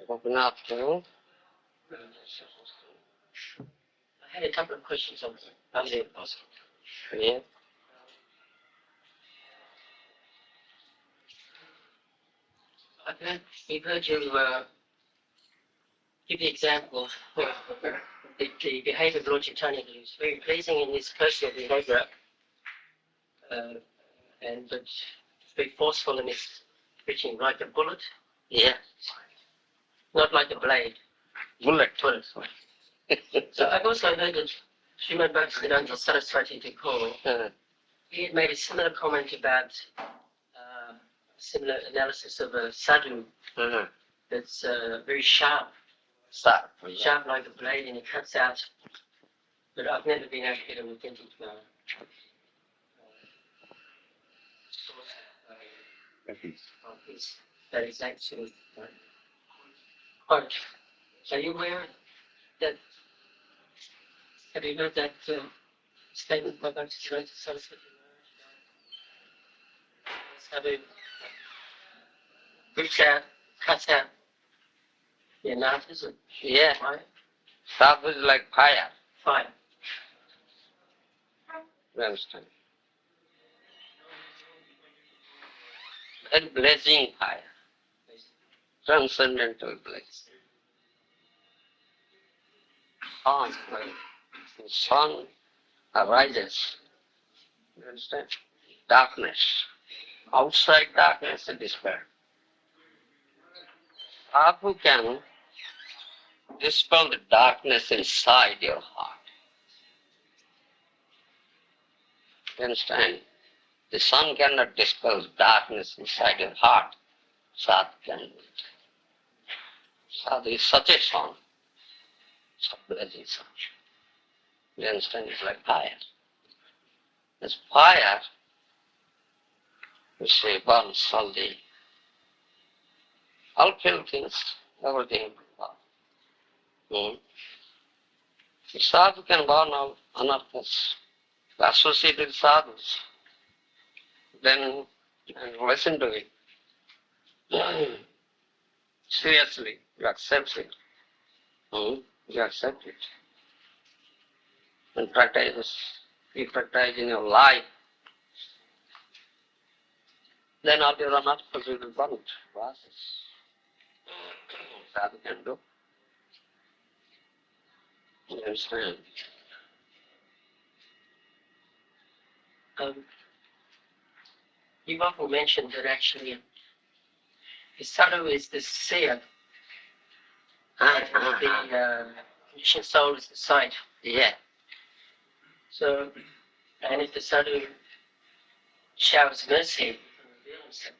Good afternoon. I had a couple of questions on the apostle. Yeah. We've heard you give the example of the behavior of Lord Chaitanya. He was very pleasing in his personal behavior, but very forceful in his preaching, like a bullet. Yeah. Not like a blade. Bullet. So I've also heard that Srimad Bhaktivedanta Saraswati Thakur, he had made a similar comment about similar analysis of a sadhu that's very sharp. Sharp like a blade, and it cuts out. But I've never been able to get an authentic source of that exact sort of quote. Are you aware that? Have you heard that statement by Bhaktivedanta Saraswati? Sadhu rips out, cuts out the anarthas. Yeah. Right? Sadhu is like fire. Fire. You understand? And blazing fire. Transcendental blaze. Sun arises. You understand? Darkness. Outside darkness is despair. Sadhu can dispel the darkness inside your heart. You understand? The sun cannot dispel darkness inside your heart. Sadhu can do it. Sadhu is such a sun. It's a blazing sun. You understand? It's like fire. This fire, you say, burns all the fulfill things, everything. The sadhu can burn all anarthas. Associate with sadhus. Then listen to it. Seriously, you accept it. You accept it. And you practice in your life. Then all your anarthas will be burnt. Sadhu can do. You understand? You've often mentioned that actually the sadhu is the seer, and the conditioned soul is the sight. Yeah. So, and if the sadhu showers mercy, he can reveal himself.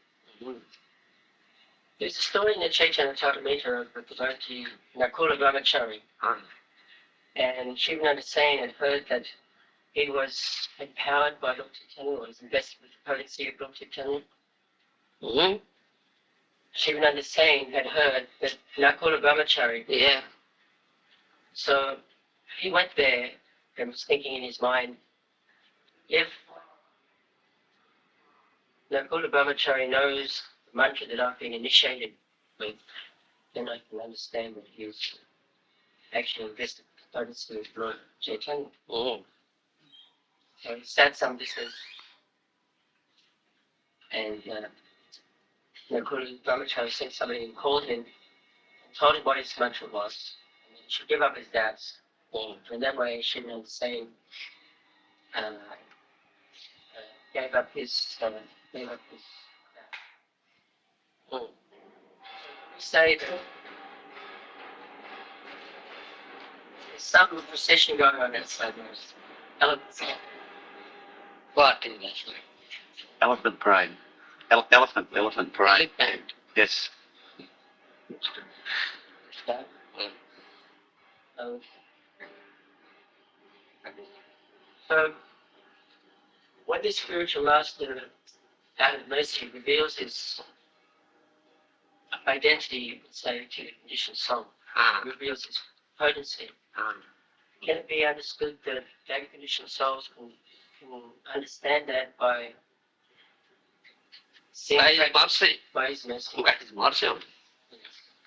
There's a story in the Chaitanya Charitamrita of the devotee Nakula Brahmachari. And Shivananda Sain had heard that he was empowered by Lord Chaitanya, or was invested with the potency of Lord Chaitanya. Shivananda Sain had heard that Nakula Brahmachari. Yeah. So he went there and was thinking in his mind, if Nakula Brahmachari knows the mantra that I've been initiated with, then I can understand that he's actually invested with the potency of Lord Chaitanya. So he sat some distance, and Nakula Brahmachari sent somebody and called him and told him what his mantra was, and he should give up his doubts. And that way, Shivananda Sain gave up his doubt. Say that there's some procession going on outside those elephants. What is that? Elephant pride. Elephant pride. Elephant. Yes. So, when the spiritual master, out of mercy, reveals his identity, you could say, to the conditioned soul, reveals his potency, can it be understood that that conditioned souls can understand that by seeing By his mercy. by his mercy? By his mercy.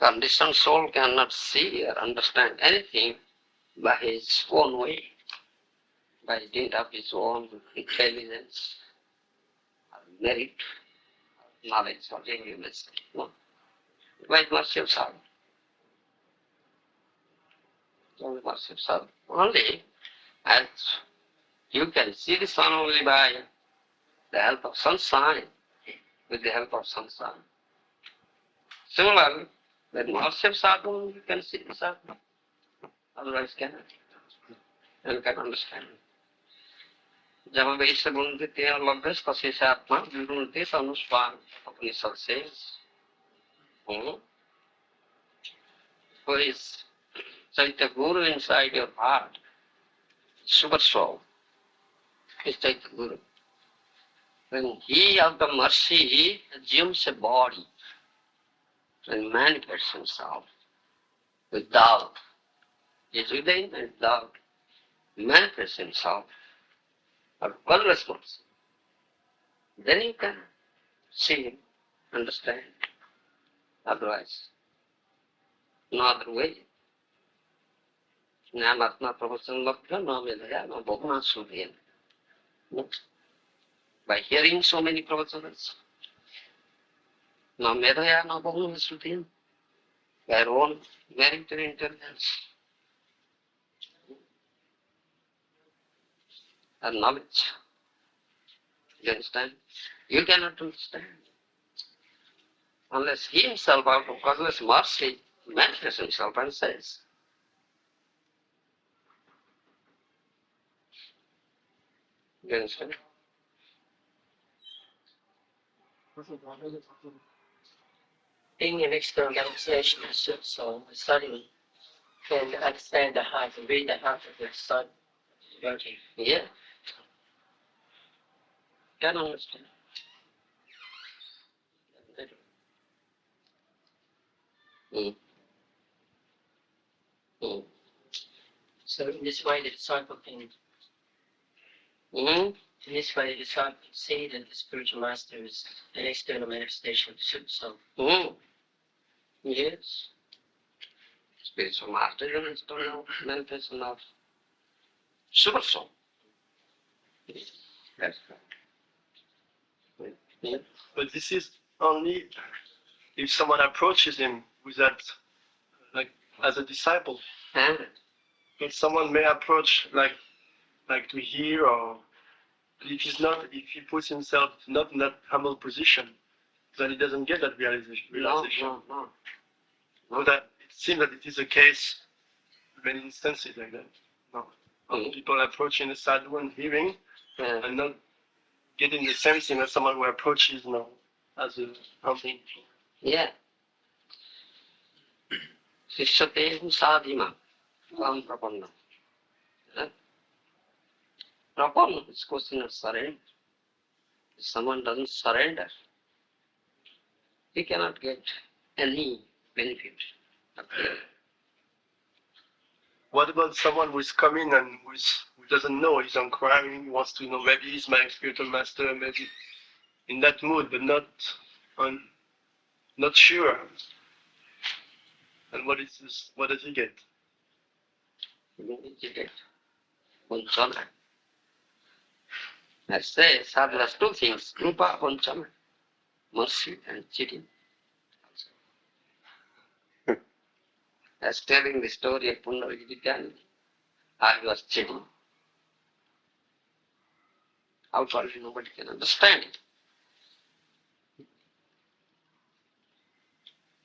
Conditioned soul cannot see or understand anything by his own way, by dint of his own intelligence, or merit, or knowledge, whatever you may say. No. By mercy of Sadhu. Only mercy of Sadhu. Only as you can see the sun only by the help of sunshine, with the help of sunshine. Similarly, with mercy of Sadhu, you can see the Sadhu. Otherwise cannot. And you can understand. जब वैश्य गुणते तेन लभ्य कसे से आत्मा विगुणते अनुस्वार उपनिषद says, who is Chaitya Guru inside your heart, super soul, is Chaitya Guru. When he of the mercy he assumes a body and manifests himself with doubt, he is within and doubt, manifests himself of colorless mercy. Then you can see him, understand. Otherwise, no other way. Namatma pravachan labdha no medhaya no bhuvana sudhena. By hearing so many pravachanas, no medhaya no bhuvana sudhena, by our own merit and intelligence and knowledge. You understand? You cannot understand. Unless he himself, out of causeless mercy, manifests himself and says. You understand? Being an external manifestation of Super Soul, the study can understand the heart and read the heart of the sun working. Yeah. Can understand. Mm. Mm. So in this way the disciple can Mm. in this way the disciple can see that the spiritual master is an external manifestation of the Super Soul. Mm. Yes. Spiritual master is an external manifestation of super soul. Yes. That's right. Yeah. But this is only if someone approaches him with that, like as a disciple. And But someone may approach like to hear, or if he puts himself not in that humble position, then he doesn't get that realization. no. So that it seems that it is a case, many instances like that. No. Mm. People approaching a sadhu and hearing Yeah. and not getting the same thing as someone who approaches as a humble. Yeah. Sishyate sadhima tam prapanna. Prapanna is question of surrender. If someone doesn't surrender, he cannot get any benefit. Okay. What about someone who is coming and who doesn't know, he's inquiring, he wants to know, maybe he's my spiritual master, maybe in that mood, but not sure. And what does he get? You get Panchana. I say sadhu has two things, Rupa Panchana, mercy and cheating. As telling the story of Pundarajidhyani, I was cheating. Outwardly nobody can understand it.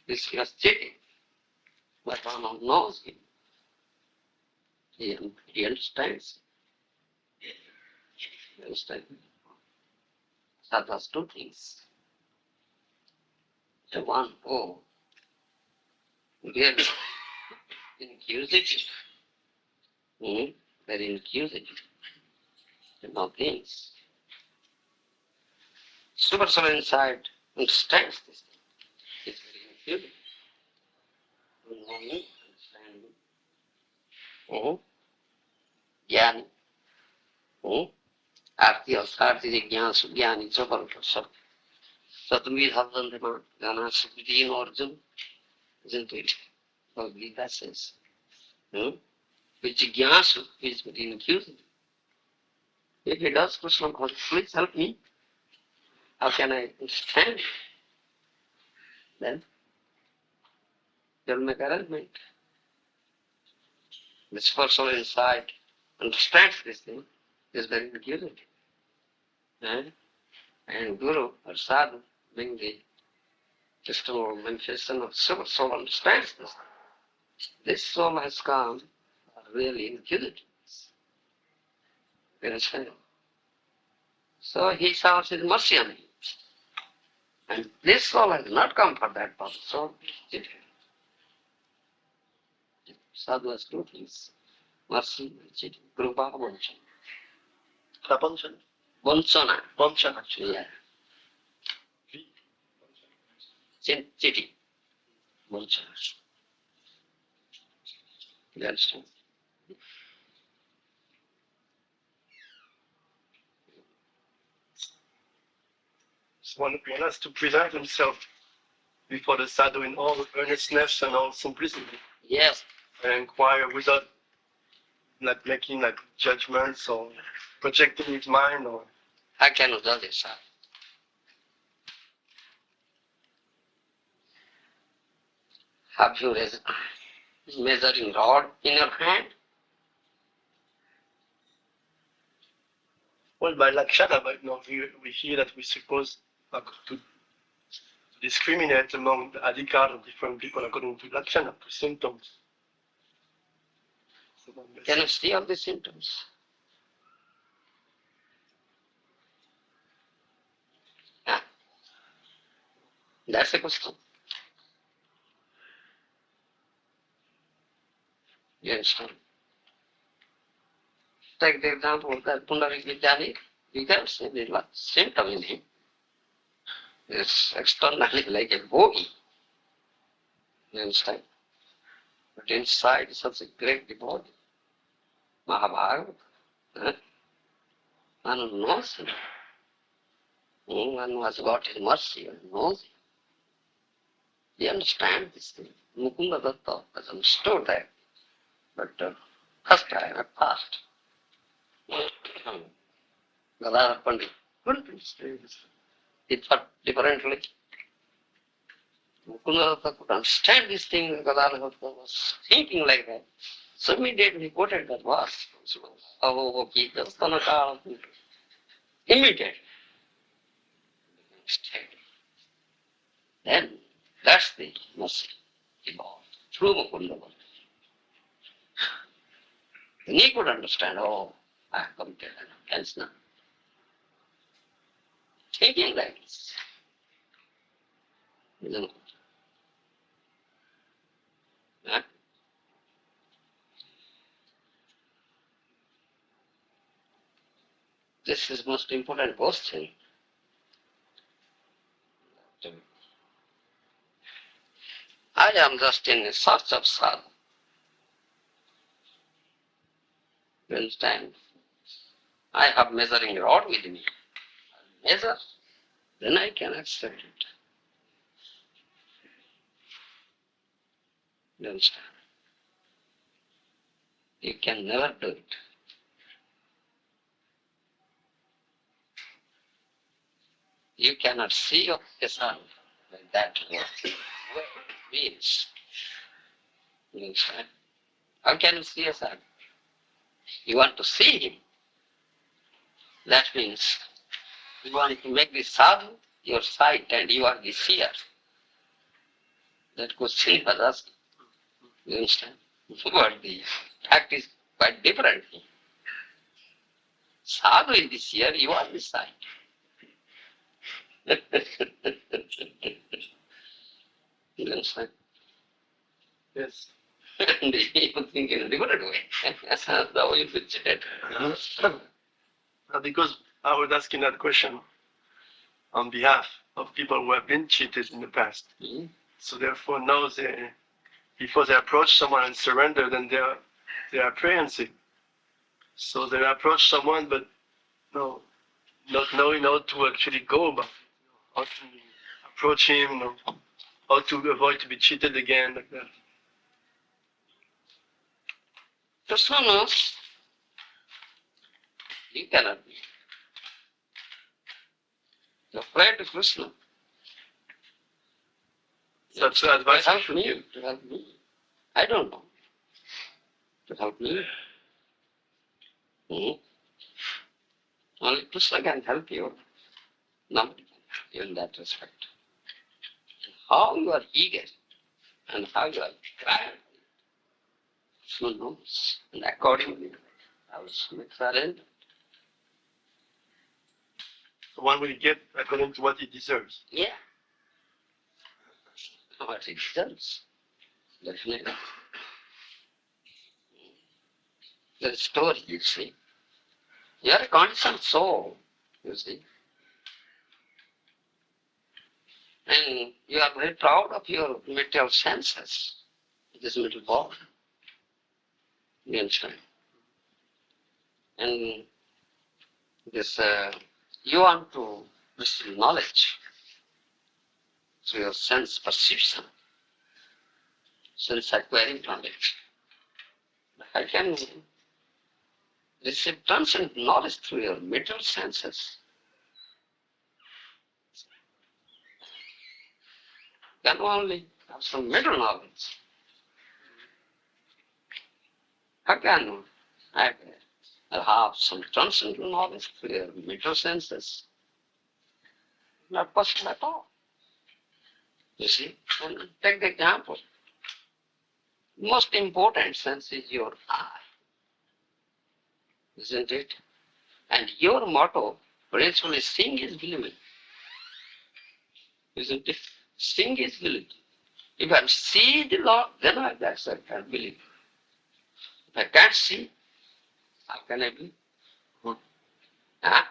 This he was cheating, but one knows him. He understands. He understands. Sadhu has two things. The one who really inquisitive, very inquisitive about things. Super soul inside understands this thing. It's very intuitive. Understanding. ज्ञानी आरती अर्थार्थी जिज्ञासु ज्ञानी चपर सब सतमी धर्म गाना Sukhdeen Arjun isn't it? So Gita says, Vijigyasu is very accusing. If he does Krishna bhakti, please help me. How can I understand? Then they'll make arrangement. This person inside understands this thing, is very accusing. And Guru or Sadhu, being the system or manifestation of soul, understands this. This soul has come really accusing. You understand? So he showers his mercy on him. And this soul has not come for that purpose. So Sadhu has two things. Mercy and cheating. Krupa Vanchana. Prapanchana. Vanchana. Vanchana. Yeah. Cheating. Vanchana. You understand? So one has to present himself before the sadhu in all earnestness and all simplicity. Yes. And inquire without like making like judgments or projecting his mind or. How can you do this? Have you measuring rod in your hand? Well, by lakshana, but we hear that we suppose to discriminate among the adhikar of different people according to lakshana, to symptoms. Can you see all the symptoms? Yeah. That's the question. You understand? Take the example that Pundarik Vidyani, you can see the symptom in him. It's externally like a bogey. You understand? But inside is such a great devotee. Mahabharata. One knows him. One who has got his mercy and knows him. He understands this thing. Mukunda Datta has understood that. But first time, at past, Gadadhar Pandit couldn't understand this. He thought differently. Mukunda Datta could understand this thing. Gadadhar Datta was thinking like that. So immediately he quoted that verse. Immediately. Then that's the mercy evolved through Mukunda. Then he could understand, I have committed an offense now. Thinking like this. No. Huh? This is most important question. I am just in search of sadhu. You understand? I have measuring rod with me. Measure, then I can accept it. You understand? You can never do it. You cannot see a sadhu like that way it means. You understand? How can you see a sadhu? You want to see him. That means you want to make the sadhu your sight and you are the seer. That question was asked. You understand? But the fact is quite different. Sadhu is the seer, you are the sight. You understand? Yes. And you think in a different way. That's how you pitch it. Because I was asking that question on behalf of people who have been cheated in the past. Mm-hmm. So therefore now before they approach someone and surrender, then they are apprehensive. So they approach someone but no, not knowing how to actually go about it, how to approach him, how to avoid to be cheated again, like that. Krishna knows you cannot be. You're afraid of Krishna. Such advice To help should me, give. to help me. I don't know. To help me. Only Krishna can help you. Nobody can help you in that respect. How you are eager and how you are glad, Krishna knows. And accordingly, how makes arrangement. So one will get according to what he deserves. Yeah. What he deserves. Definitely. The story, you see. You are a conscious soul, you see. And you are very proud of your material senses, this little body. You understand? And this, you want to receive knowledge through your sense perception, sense acquiring knowledge. I can receive transcendent knowledge through your material senses. Can only have some material knowledge. How can I have some transcendental knowledge through your material senses? Not possible at all. You see? And take the example. Most important sense is your eye, isn't it? And your motto, principally, seeing is believing, isn't it? Seeing is believing. If I see the Lord, then I accept and believe. If I can't see, how can I believe? Huh?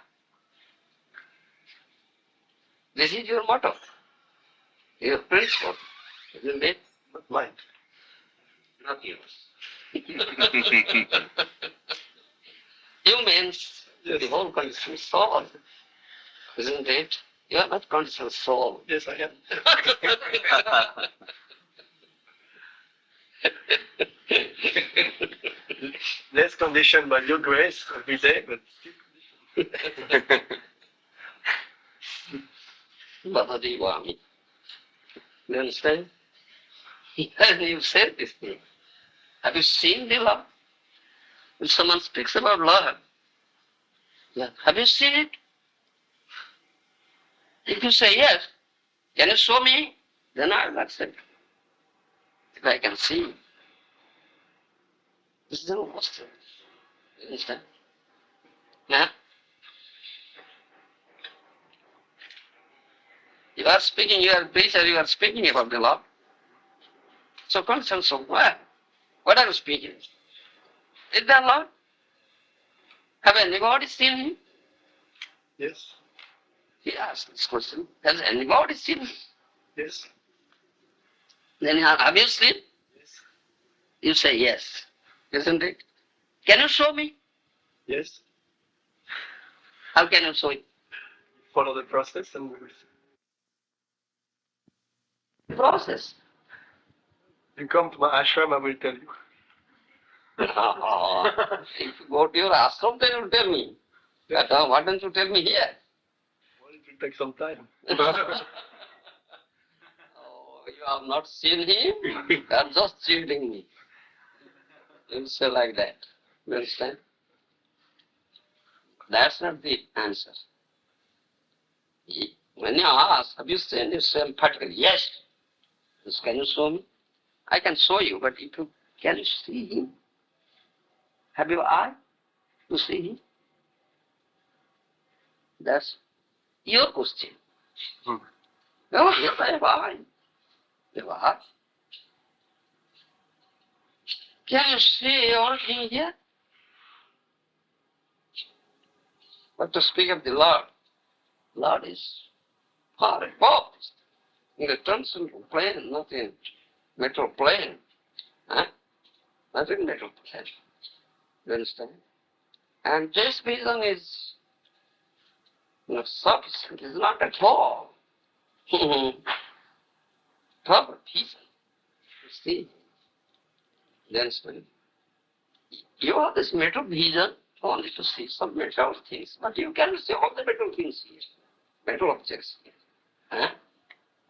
This is your motto, your principle, isn't it? Not mine. Not yours. Humans, Yes. the whole conscious soul, isn't it? You are not conscious soul. Yes, I am. Less conditioned by your grace every day, but Bhavati Vami. You understand? And you said this thing. Have you seen the love? When someone speaks about love, yeah. Have you seen it? If you say yes, can you show me? Then I will accept. If I can see, this is the most. You understand? Yeah. You are speaking, you are a preacher, you are speaking about the love. So conscience of what? What are you speaking? Is that love? Have anybody seen him? yes, He asked this question. Has anybody seen him? yes, Then have you seen? yes, You say yes. Isn't it? Can you show me? yes. How can you show it? Follow the process and we will see. Process. You come to my ashram, I will tell you. If you go to your ashram, then you tell me. But, why don't you tell me here? Well, it will take some time. Oh, you have not seen him? You are just cheating me. You say like that. You understand? That's not the answer. When you ask, have you seen yourself particularly? Yes. Yes. Can you show me? I can show you, but if you can you see him? Have you eye to see him? That's your question. Hmm. No, yes, I have eye. You have eye. Can you see everything here? But to speak of the Lord, Lord is far above. In the transcendental plane, not in metal plane. Huh? Not in metal plane. You understand? And this vision is sufficient, is not at all. proper vision to see. You understand? You have this mental vision only to see some mental things, but you cannot see all the mental things here, mental objects here. Huh?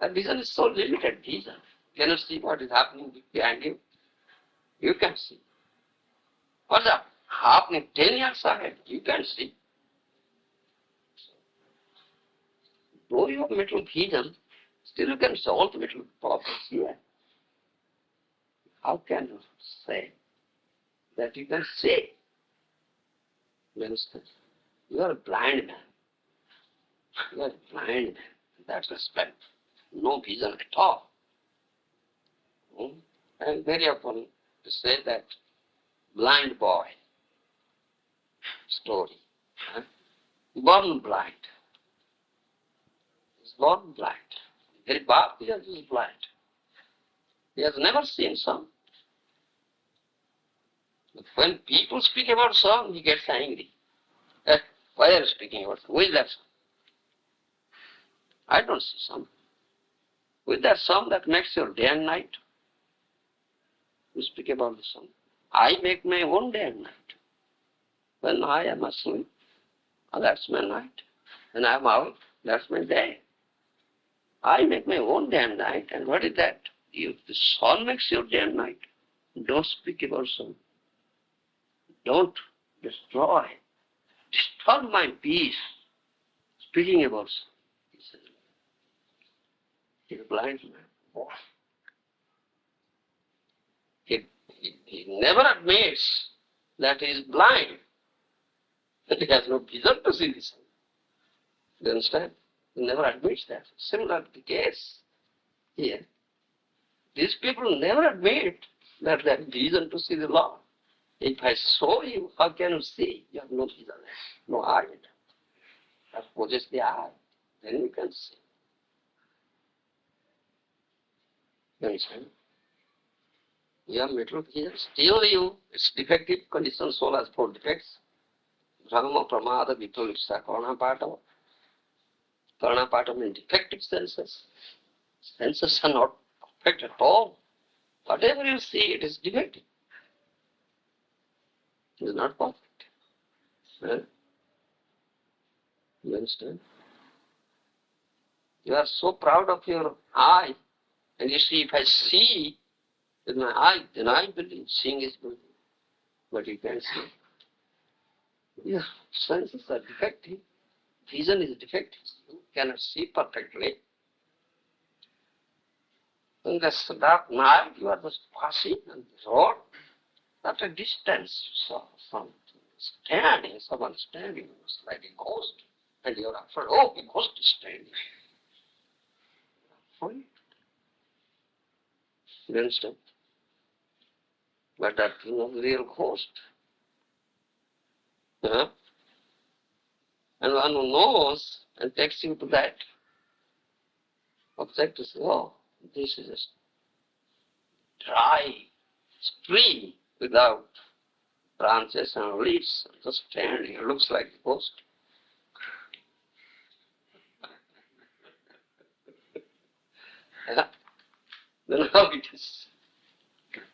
That vision is so limited vision. You cannot see what is happening behind you. You can see. What's happening 10 years ahead? You can see. Though you have mental vision, still you can see all the mental problems here. How can you say that you can see? You understand? You are a blind man. You are a blind man in that respect. No vision at all. And very often to say that blind boy story. Huh? Born blind. He's born blind. Very bad, he is blind. He has never seen sun. But when people speak about sun, he gets angry. Why are you speaking about sun? Who is that sun? I don't see sun. Who is that sun that makes your day and night? You speak about the sun. I make my own day and night. When I am asleep, that's my night. When I am out, that's my day. I make my own day and night, and what is that? If the sun makes your day and night, don't speak about sun. Don't destroy, disturb my peace, speaking about sun. He's a blind man. He never admits that he is blind. He has no vision to see the sun. You understand? He never admits that. Similar the case here. These people never admit that they have vision to see the Lord. If I show you, how can you see? You have no vision, no eye. That possess the eye. Then you can see. You understand? You have mental vision. Still it's defective condition. Soul has 4 defects. Brahma, Pramada, Vipulipsa, Karna Pata. Karna Pata means defective senses. Senses are not perfect at all. Whatever you see, it is defective. It is not perfect. Huh? You understand? You are so proud of your eye, and you see, if I see with my eye, then I believe seeing is believing. But you can't see. Your senses are defective. Vision is defective. You cannot see perfectly. In this dark night, you are just passing on the road. At a distance, you saw someone standing, it's like a ghost. And you're afraid, oh, the ghost is standing. Afraid. You understand? But that is not the real ghost. Huh? And one who knows and takes you to that object to say, oh, this is a dry stream without branches and leaves, just standing. It looks like a ghost. Yeah? Then how it is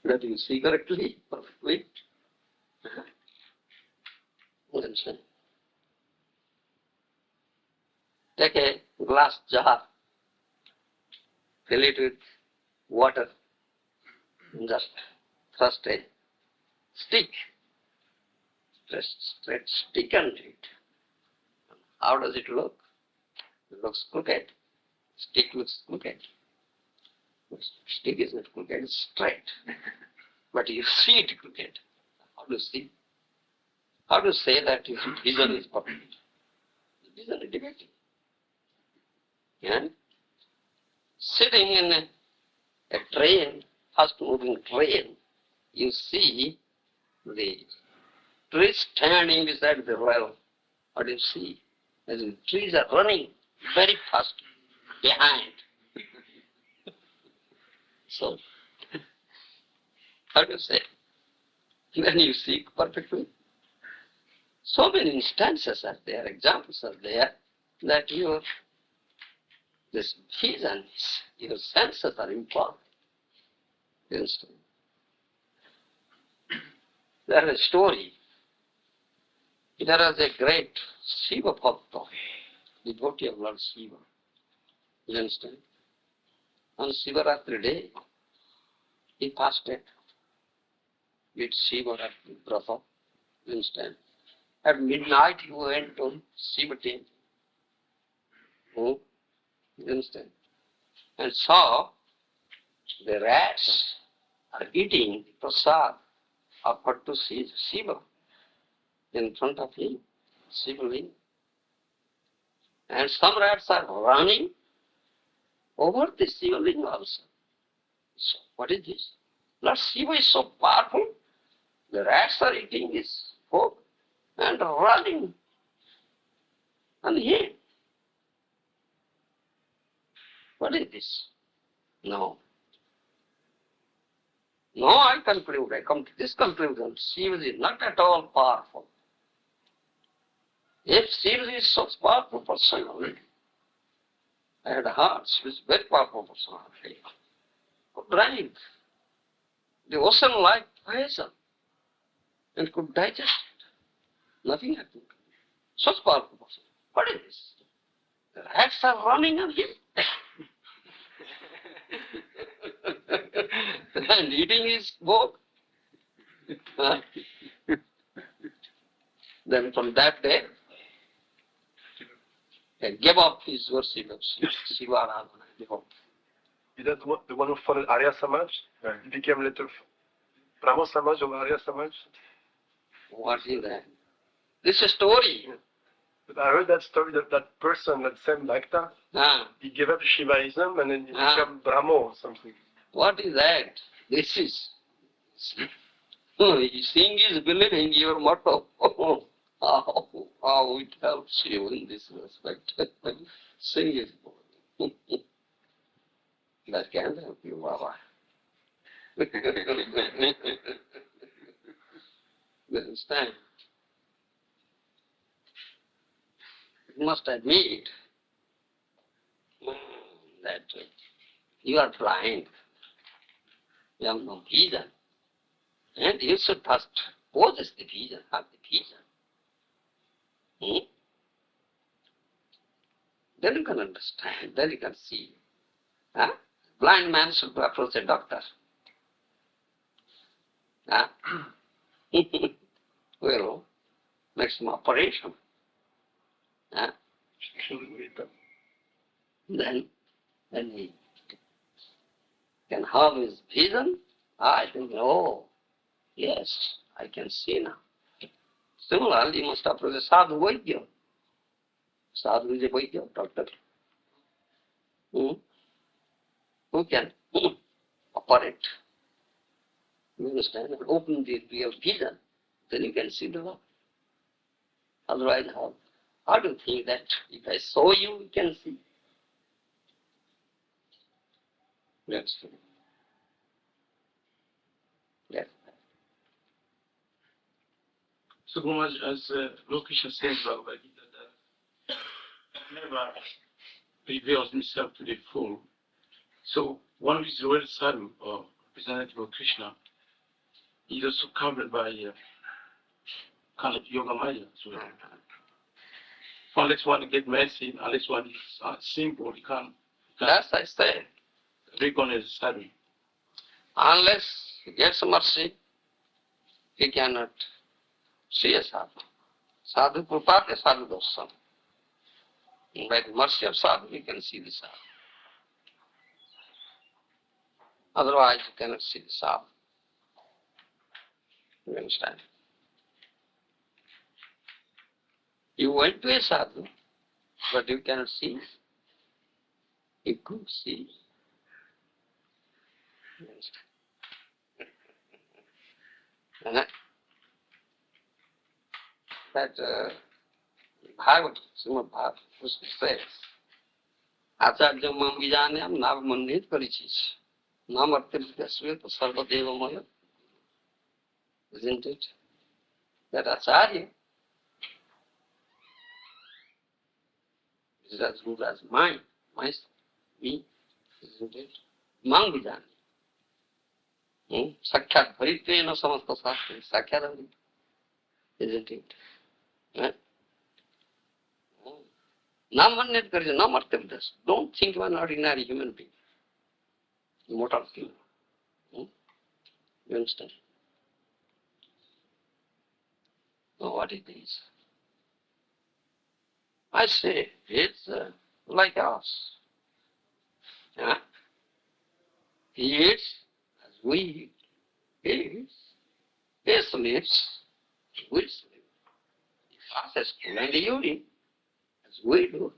that you see correctly, perfectly? Understand? Take a glass jar, fill it with water, and just thrust a stick, straight stick into it. How does it look? It looks crooked. Stick looks crooked. Stick is not crooked, it's straight. But you see it crooked. How do you see? How do you say that your vision is perfect? The vision is defective. Yeah? Sitting in a train, fast moving train, you see the trees standing beside the rail. What do you see? As the trees are running very fast behind. So, how do you say? Then you see perfectly. So many instances are there, examples are there, that your This vision, your senses are important. Understand? There is a story. There was a great Shiva Bhakta, devotee of Lord Shiva. You understand? On Shivaratri day, he fasted with Shivaratri Brata. You understand? At midnight, he went to Shiva temple. You understand? And saw the rats are eating prasad offered to Shiva in front of him, Shiva ling. And some rats are running over the Shiva ling also. So, what is this? Lord Shiva is so powerful. The rats are eating his food and running on him. What is this? No. No, I conclude, I come to this conclusion. Shiva is not at all powerful. If Shiva is such powerful personality, I had heard Shiva is very powerful personality. Could drink the ocean like poison and could digest it. Nothing happened. Such powerful person. What is this? The rats are running on him. And eating his book. Then from that day, he gave up his worship of Shiva Aradhana. Is that the one who founded Arya Samaj? He became later Brahmo Samaj or Arya Samaj? What is that? This is a story. But I heard that story that that person, that same Bhakta, he gave up Shivaism and then he became Brahmo or something. What is that? This is. Seeing is believing your motto. How it helps you in this respect. Sing is that can help you, Baba. You understand? You must admit that you are blind. You have no vision. And you should first possess the vision, have the vision. Then you can understand, then you can see. Blind man should approach a doctor. Well, make some operation. Then he can have his vision. I think, oh, yes, I can see now. Similarly, you must approach a sadhu vaidya. Sadhu is a vaidya, doctor. Who can operate. You understand? And open the real vision. Then you can see the Lord. Otherwise, how do you think that if I saw you, you can see? That's true. Yes. So much as Lord Krishna says in Bhagavad Gita that never reveals himself to the full. So one of his real sadhu or representative of Krishna is also covered by kind of yoga maya. So unless one get mercy, unless one is simple, he can't. That's I say. Recognize sadhu. Unless he gets mercy, he cannot see a sadhu. Sadhu krupate sadhu dosam. By the mercy of sadhu, we can see the sadhu. Otherwise, you cannot see the sadhu. You understand? You went to a sadhu, but you cannot see. You could see. You understand? That Bhagavad, Srimad Bhagavad, says, Acharya mam vijanyam nav manit parichis. Nam artivyasvet sarvadeva maya. Isn't it? That Acharya is as good as mine, myself. me, isn't it? Mang vijani. Sakyat bharitvena samasta sastri. Sakyat bharitvena, isn't it? Namanyat karja, namartabdas. Don't think of an ordinary human being. Immortal being. You understand? Now what it is? I say, it's like us. He eats as we eat. He eats. He sleeps. We sleep. He passes stool and urine as we do.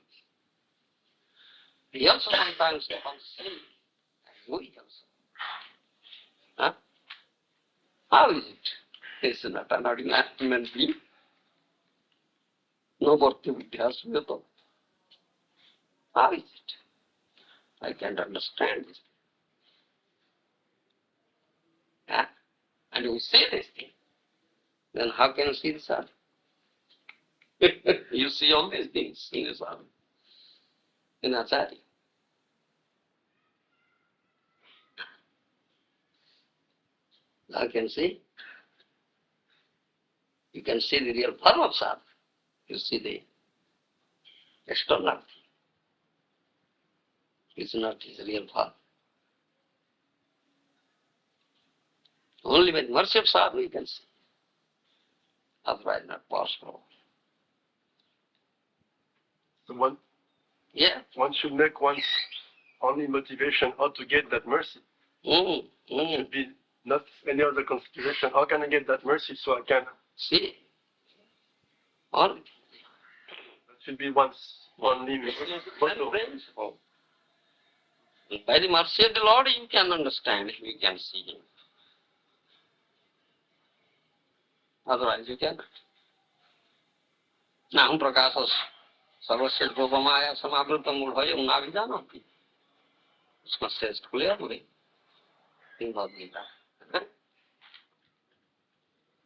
He also sometimes becomes sin as we also. How is it? He's not an ordinary human being. No bhakti vidya suyata. How is it? I can't understand this. And we say this thing. Then how can you see the sadhu? You see all these things in the sadhu, in Acharya. I can see. You can see the real form of sadhu. You see the external thing. It's not his real form. Only with mercy of sadhu you can see. Otherwise not possible. So one should make one's only motivation how to get that mercy. It should be not any other consideration. How can I get that mercy so I can see? Only. That should be one's only principle. By the mercy of the Lord you can understand, you can see Him. Otherwise you cannot. Naham prakasas sarvasya dvopamaya samavritam mudhaya unavijanati. Usma says clearly in Bhagavad Gita.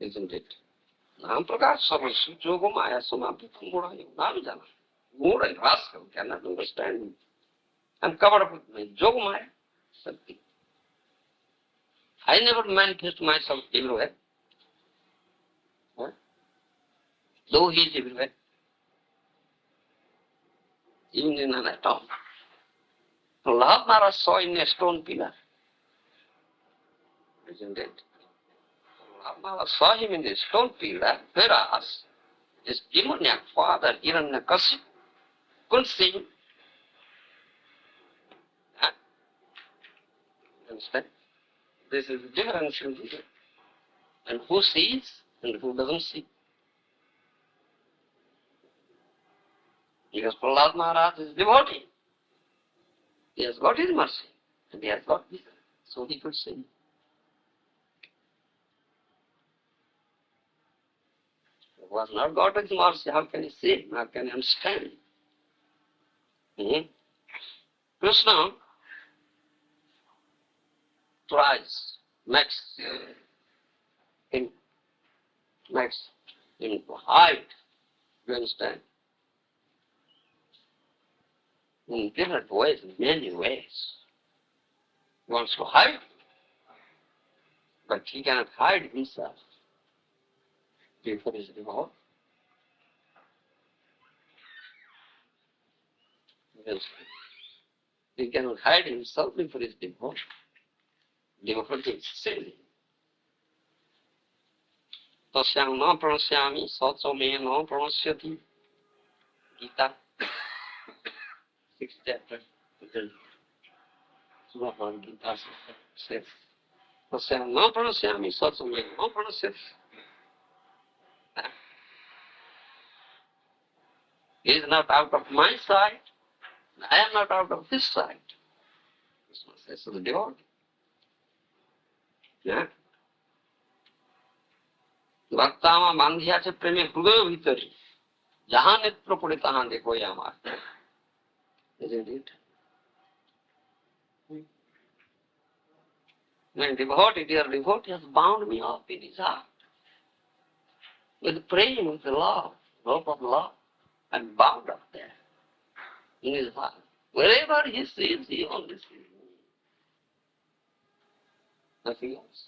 Isn't it? Naham prakasas sarvasya dvopamaya samavritam mudhaya unavijanati. Mood and rascal cannot understand me. I'm covered up with my Yogamaya. Something. I never manifest myself everywhere. Though He is everywhere. Even in an atom. Lord Maharaja saw in a stone pillar. Isn't it? Lord Maharaja saw him in a stone pillar, whereas his demoniac father, Hiranyakashipu, couldn't see him. Understand? This is the difference in here. And who sees and who doesn't see. Because Prahlad Maharaj is devotee. He has got his mercy and he has got vision. So he could see. If he was not got his mercy, how can he see? How can he understand? Krishna tries, makes him to hide. You understand? In different ways, in many ways. He wants to hide, but he cannot hide himself before his devotee. He cannot hide himself before his devotee. Devotee is silly. Tasyam na pranasyami satsame na pranasyati. Gita, 6th chapter. Srimad Gita says, Tasyam na pranasyami satsame na pranasyati. He is not out of my sight. I am not out of his sight. Krishna says to the devotee. भक्तामा बांधिया से प्रेमे हृदय भीतरी जहां नेत्र पड़े तहां देखो ये हमारा. Isn't it? My devotee, dear devotee, has bound me up in his heart. With praying, with the love of love, I'm bound up there in his heart. Wherever he sees, he only sees me. Nothing else.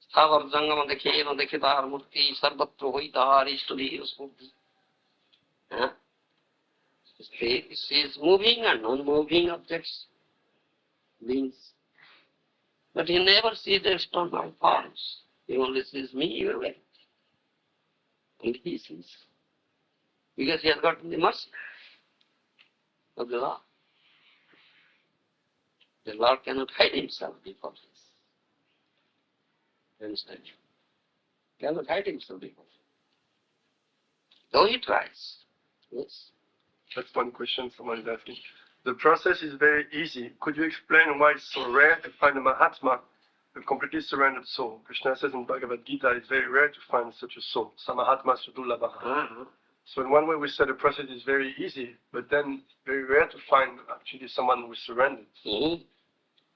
स्थावर जंगम देखे न देखे तार मूर्ति सर्वत्र होई तार इष्टि स्मृति. He sees moving and non-moving objects, beings. But he never sees the external forms. He only sees me everywhere. And he sees. Because he has got the mercy of the Lord. The Lord cannot hide himself before this. You understand? Cannot hide himself before this. Though he tries. Yes. That's one question someone is asking. The process is very easy. Could you explain why it's so rare to find a Mahatma, a completely surrendered soul? Krishna says in Bhagavad Gita, it's very rare to find such a soul. Samahatma Sudulabha. So in one way we said the process is very easy, but then it's very rare to find actually someone who is surrendered.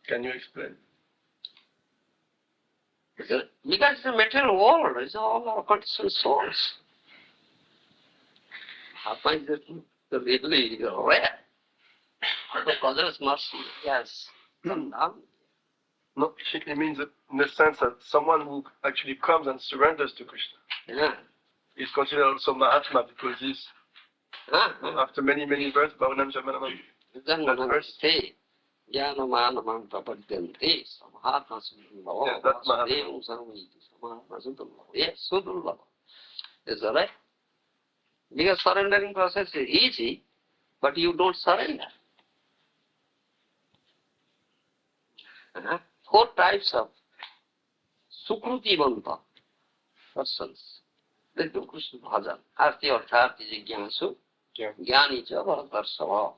Can you explain? Because the material world is all our conditioned souls. I find that really rare. Because there is mercy, yes. No, it means that in the sense that someone who actually comes and surrenders to Krishna is considered also Mahatma because he's, after many births, Bhavanam Jamanam, that verse. Jnanamanamam prapadyante samahatma sudurlabha samahatma sudurlabha. Yes, sudurlabha. Is that right? Because surrendering process is easy, but you don't surrender. 4 types of Sukrutibanta persons. They do Krishna bhajan. Arti arthati jigyansu, jnani cha bharatarsava.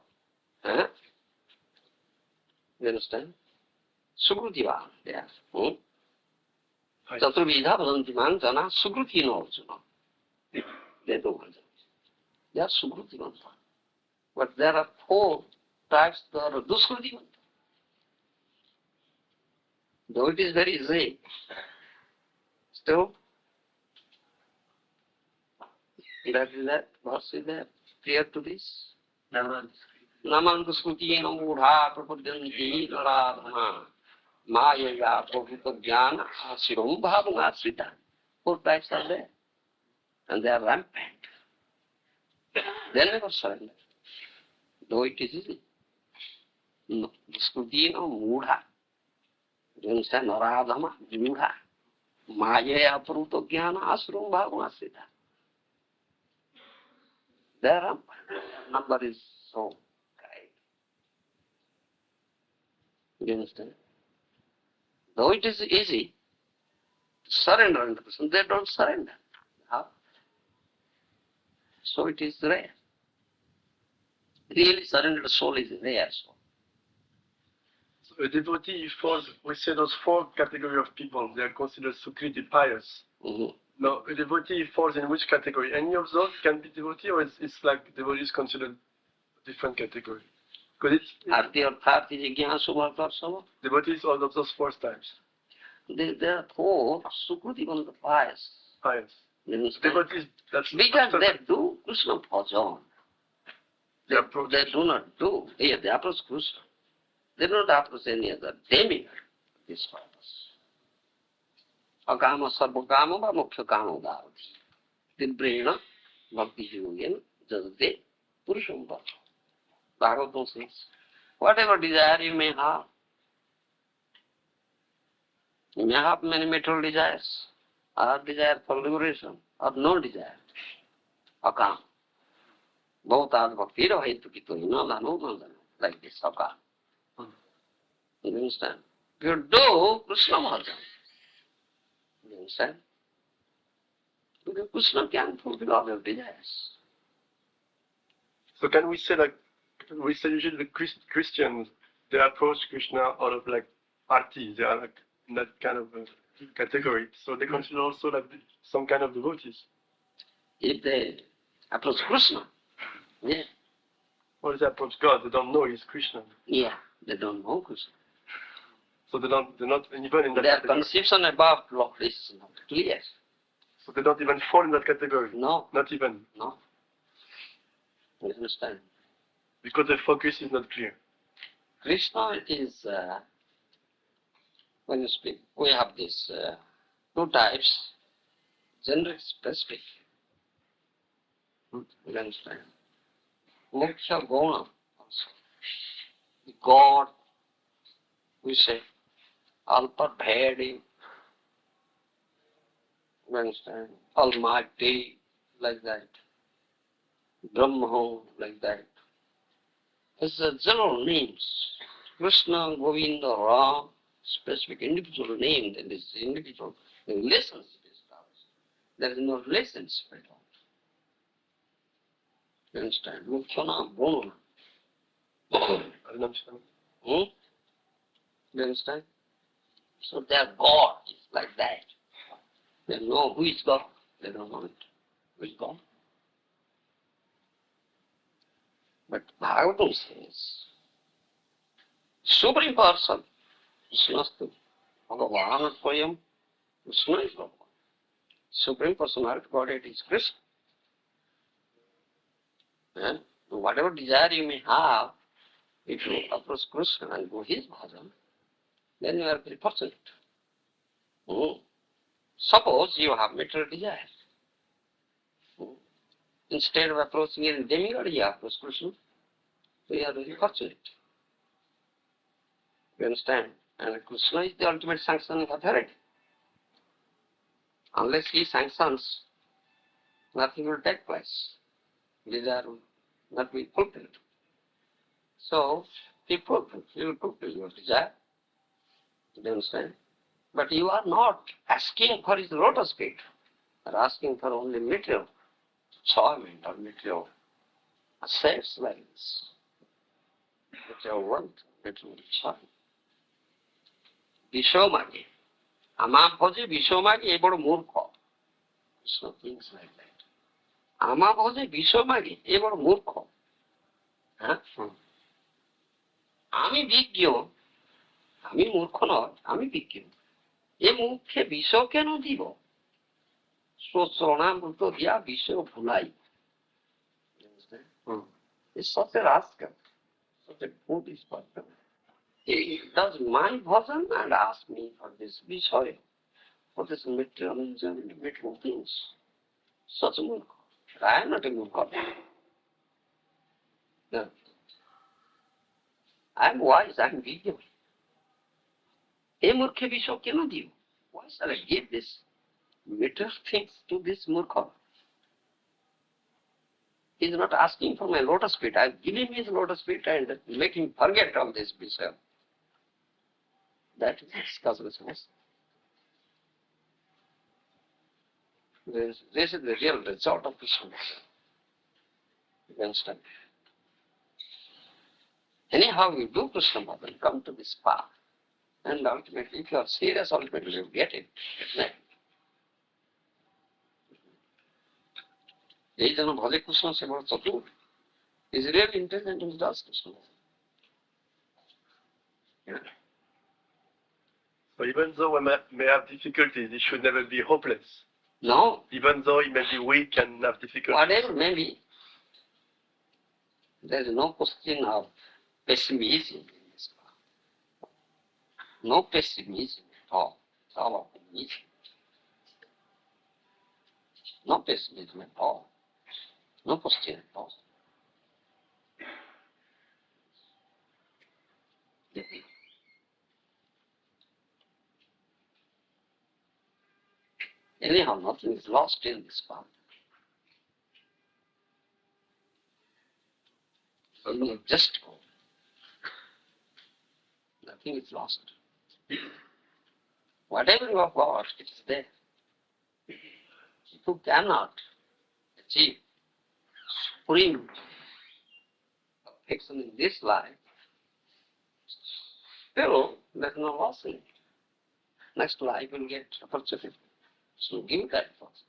You understand? Sukrutiva, yes. Chaturvidha bhajanti man jana sukruti no arjuna. They do bhajan. They are Sukrutivanta. But there are 4 types that are Duskrutivanta. Though it is very easy, still, that is that, verse is there, clear to this. Naman Duskruti no mudha prapadyanti naradhana mayaya prabhuta jnana asiram bhavana srita. 4 types are there. And they are rampant. They never surrender. Though it is easy. No, Duskruti no mudha. You understand? Naradhama, mudha. Mayaya prabhuta jnana asiram bhavana srita. Their number is so high. You understand? Though it is easy to surrender 100%, they don't surrender. How? So it is rare. Really surrendered soul is rare soul. So a devotee falls, we say those 4 categories of people, they are considered Sukriti pious. Now, a devotee falls in which category? Any of those can be devotee, or it's like devotee is considered a different category? Because Arti arthati jigyansu bharatarsava. Devotees all of those 4 types. There are 4 Sukrutivanta pious. Pious. Devotees, that's because they do Krishna bhajan. They do not do. Yeah, they approach Krishna. They do not approach any other demigod for this purpose. Akama sarvakama va mukhya kama dhavati. Tilbrena bhakti yogena jadate purusham bhajan. Bhagavatam says, whatever desire you may have, you may have many material desires, or desire for liberation, or no desire. Akam. Bhautad bhakti rahitu kito hinadano nandano. Like this, akam. You understand? You do Krishna bhajan. You understand? Because Krishna can fulfill all your desires. So can we say like, we say usually the Christians, they approach Krishna out of like arti, they are like in that kind of category. So they consider also like some kind of devotees. If they approach Krishna, yeah. Or they approach God, they don't know he's Krishna. Yeah, they don't know Krishna. So they're not even in that Their category. conception about love is not clear. So they don't even fall in that category? No. Not even? No. You understand? Because the focus is not clear. Krishna is, when you speak, we have these two types, generic, specific. You understand? Mukhya Guna also. The God, we say, Alpa Bhedi, you understand? Almighty, like that. Brahma, like that. It's the general names. Krishna, Govinda, Ram, specific individual name, there is individual relationship established. There is no relationship at all. You understand? Mukhyana Guna. I don't understand. You understand? So their God is like that. They know who is God. They don't know it. Who is God? But Bhagavatam says, Supreme Person, Krishnastu, Bhagavan Swayam, Krishna is Bhagavan. Supreme Personality Godhead is Krishna. And whatever desire you may have, if you approach Krishna and go his bhajan, then you are very fortunate. Suppose you have material desire. Instead of approaching a demigod, you approach Krishna. So you are very fortunate. You understand? And Krishna is the ultimate sanctioning authority. Unless he sanctions, nothing will take place. Desire will not be fulfilled. So, he will fulfill your desire. You understand? But you are not asking for his lotus feet. You are asking for only material enjoyment or material satisfaction. Material want, material enjoyment. Vishomagi. Ama bhoje Vishomagi e boro murkha. So things like that. Ama bhoje Vishomagi e boro murkha. আমি বিজ্ঞ, আমি মূর্খ নয়, আমি বিজ্ঞ। এ মুখে বিষ কেন দিব? চরণামৃত দিয়া বিষ ভুলাই। It's such a rascal, such a foolish person. He does my bhajan and asks me for this Vishaya, for this material enjoyment, material things. Such a murkha. I am not a murkha. No. I am wise, I am vigil. A murkha visho কেন দিব? Why shall I give this material things to this murkha? He is not asking for my lotus feet. I give him his lotus feet and make him forget all this Vishaya. That is cosmos. This is the real result of Krishna. You understand? Anyhow, you do Krishna bhajan, come to this path. And ultimately, if you are serious, ultimately you get it. এই জন্য ভজে কৃষ্ণ সে বড় চতুর। Is really intelligent and does Krishna. Yeah. So even though we may have difficulties, he should never be hopeless. No. Even though he may be weak and have difficulties. Whatever may be, there is no question of pessimism in this path. No pessimism at all. It's all optimism. No pessimism at all. No question at all. Anyhow, nothing is lost in this path. You just go. Nothing is lost. Whatever you have got, it is there. If you cannot achieve supreme perfection in this life, still there is no loss in it. Next life will get opportunity. So give that first.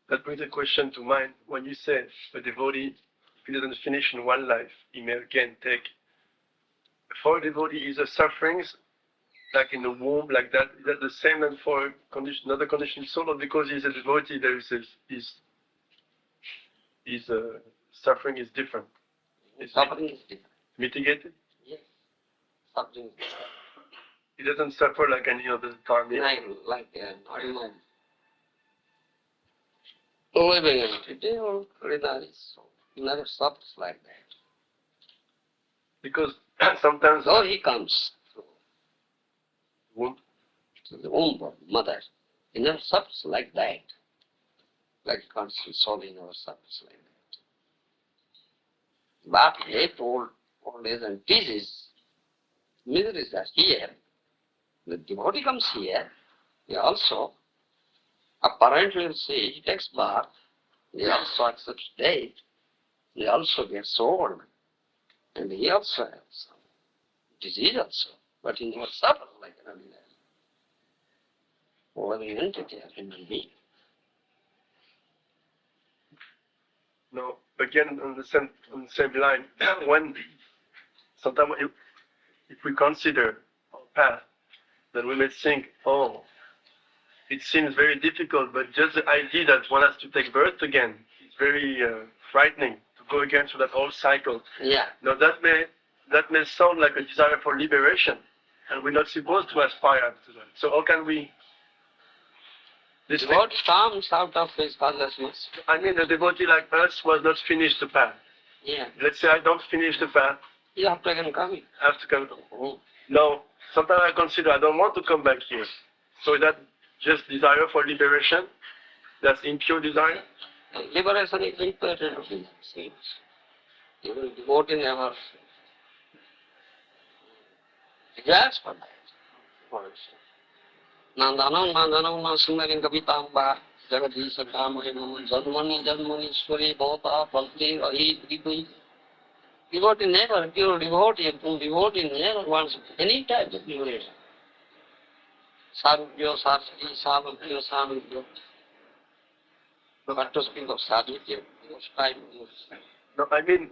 That brings a question to mind. When you say a devotee, if he doesn't finish in one life, he may again take. For a devotee, is the sufferings like in the womb, like that? Is that the same than for another conditioned soul, or because he's a devotee, there is suffering is different. It's Suffering is different. mitigated. Yes. Suffering is different. It doesn't suffer like any other karma. Like an ordinary living entity or ordinary soul. He never suffers like that. Because sometimes Though he comes womb, to the womb of mother, he never suffers like that. Like constant soul, he never suffers like that. But yet old age and disease, miseries are here. The devotee comes here, he also apparently will see, he takes birth, he also accepts death, he also gets old, and he also has some disease also, but he never suffers like an ordinary living entity, a human being. no, again on the same line, when sometimes if we consider our path, then we may think, oh, it seems very difficult, but just the idea that one has to take birth again is very frightening, to go again through that old cycle. Yeah. Now that may sound like a desire for liberation, and we're not supposed to aspire to that. So how can we? The devotee comes out of his consciousness. I mean, a devotee like us who has not finished the path. Yeah. Let's say I don't finish the path. You have to come. I have to come. No, sometimes I consider I don't want to come back here. So is that just desire for liberation? That's impure desire? Liberation is important. Even devotee never desires for that. Nandanam nandanam nasundarim kapitamba jagadisa kamaya janmani janmanishwari bhota bhakti rahi priti. Devotee never, pure devotee never wants any type of liberation. Sarvyo, sarvati, sarvabhyo, sarvabhyo. But to speak of sadhya, those type of No, I mean,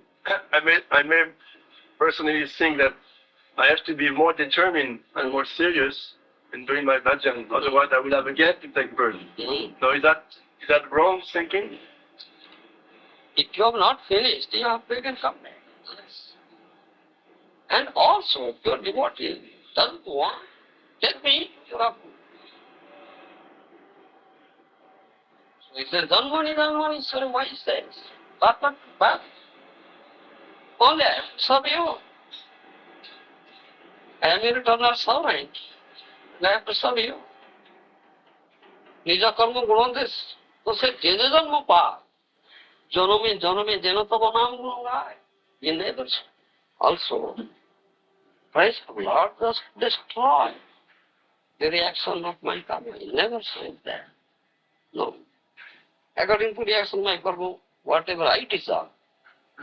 I may personally think that I have to be more determined and more serious in doing my bhajan. Otherwise, I will have again to take birth. So is that wrong thinking? If you have not finished, you have to again come back. Yes. And also, if your devotee doesn't want, tell me, you have. So he says, Janmani, sorry, why he says? But, only I have to serve you. I am your eternal servant. And I have to serve you. Nija karma gunodes. So say, Jene janma pa. Janome jena tava naam gunangai. He never also, praise the Lord, just destroy the reaction of my karma. He never said that. No. According to reaction of my karma, whatever I deserve,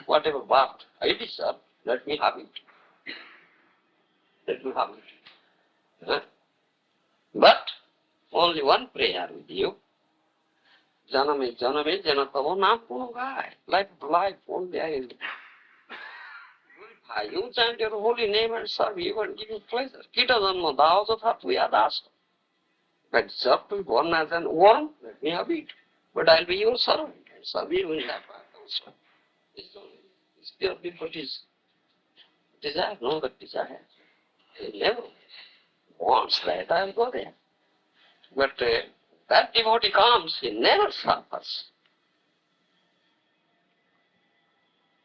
whatever birth I deserve, let me have it. Let me have it. Huh? But only one prayer with you. Janame jena tava naam gunangai. Life, only I you chant your holy name and serve you and give you pleasure. Kita janma dao tatha tuyadasa. I deserve to be born as an worm, let me have it. But I'll be your servant and serve you in that path also. It's pure devotee's desire, no but desire. He never wants that, I'll go there. But that devotee comes, he never suffers.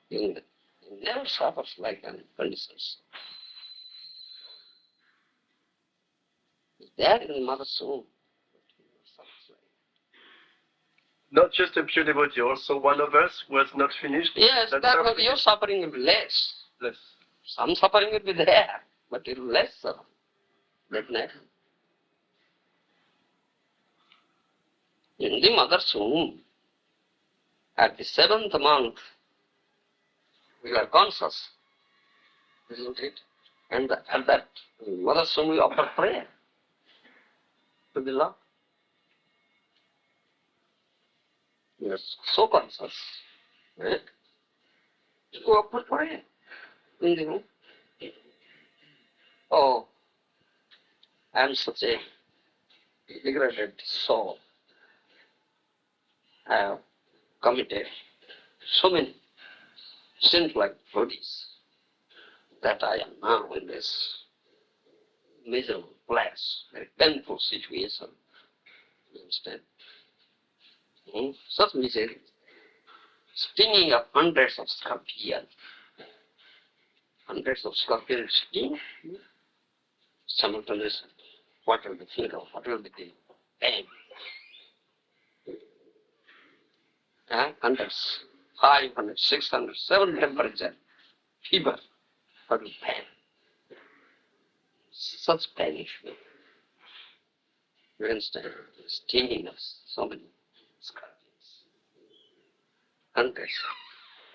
He never suffers like an conditions. He's there in the mother's womb. Not just a pure devotee, also one of us who has not finished. Yes, that was your suffering will be less. Less. Some suffering will be there, but it will be less suffering. Definitely. In the mother's womb, at the 7th month, we are conscious, isn't it? And at that mother's womb, we offer prayer to the Lord. We are so conscious. Right? You offer prayer in the womb. Oh, I am such a degraded soul. I have committed so many Seems like bodies that I am now in this miserable place, very painful situation. You understand? Such misery, stinging of hundreds of scorpions. Hundreds of scorpions sting simultaneously. What will be feel of? What will be the pain? Hundreds, 500, 600, 7 temperature, fever, what will pain? Such pain is feel. You understand? Stinging of so many scorpions. Hundreds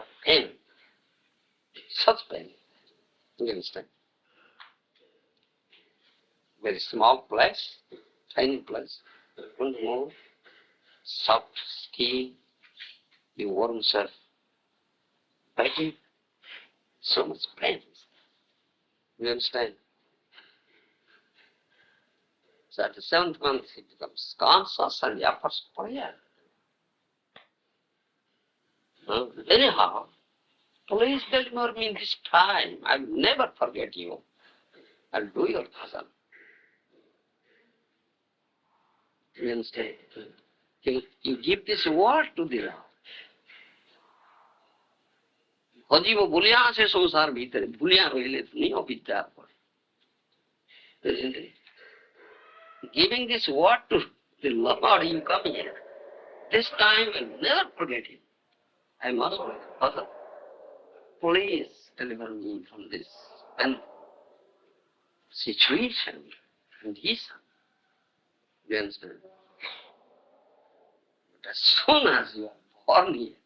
of pain. Such pain. You understand? Very small place, tiny place, don't move, soft skin, the worms are biting, so much pain. You understand? So at the 7th month he becomes conscious and offers prayer. Anyhow, please deliver me this time. I'll never forget you. I'll do your bhajan. You understand? You give this word to the Lord. हजीब भूलिया से संसार भीतर भूलिया रहिले नहीं हो विद्या पर. Isn't it? Giving this word to the Lord, you come here. This time I'll never forget it. I must pray. Father, please deliver me from this and situation and his son. You understand? But as soon as you are born here,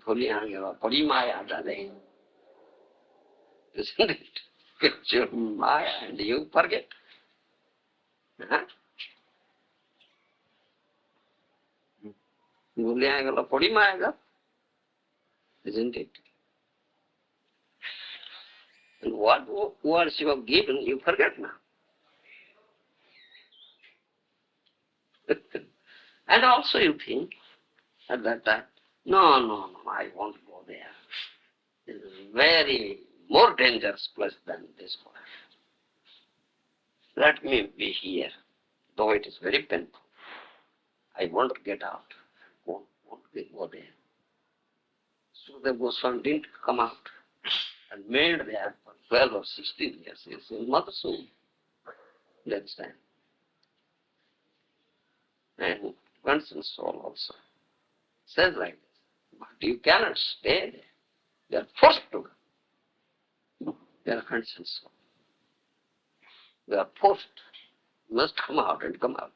body maya darling. Isn't it? It's your maya and you forget. Huh? Body maya, isn't it? And what words you have given, you forget now. And also you think at that time, no, I won't go there. It is a very more dangerous place than this one. Let me be here, though it is very painful. I won't get out. Won't go there. So the Goswami didn't come out and made there for 12 or 16 years. He is in Madhusun. That's time. And constant soul also says like this. But you cannot stay there. You are forced to go. You are constant soul. You are forced. You must come out and come out.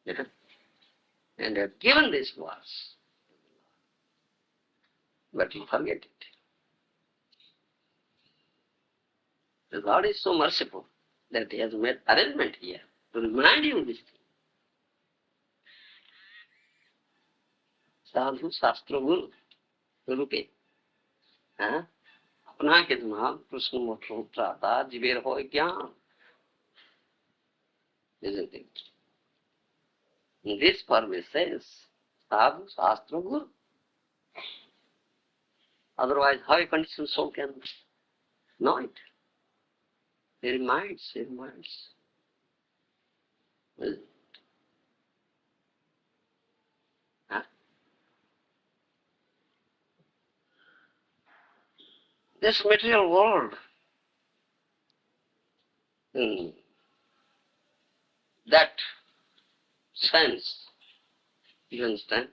Yeah? And you have given this verse. But you forget it. The Lord is so merciful that He has made arrangement here to remind you this thing. Sadhu Shastra Guru, Rupe. अपना के दिमाग कृष्ण मोक्ष प्राता जीवेर हो ज्ञान. Isn't it? In this purpose says Sadhu Shastra Guru. Otherwise, how a conditioned soul can know it? He reminds. Huh? This material world, that sense, you understand,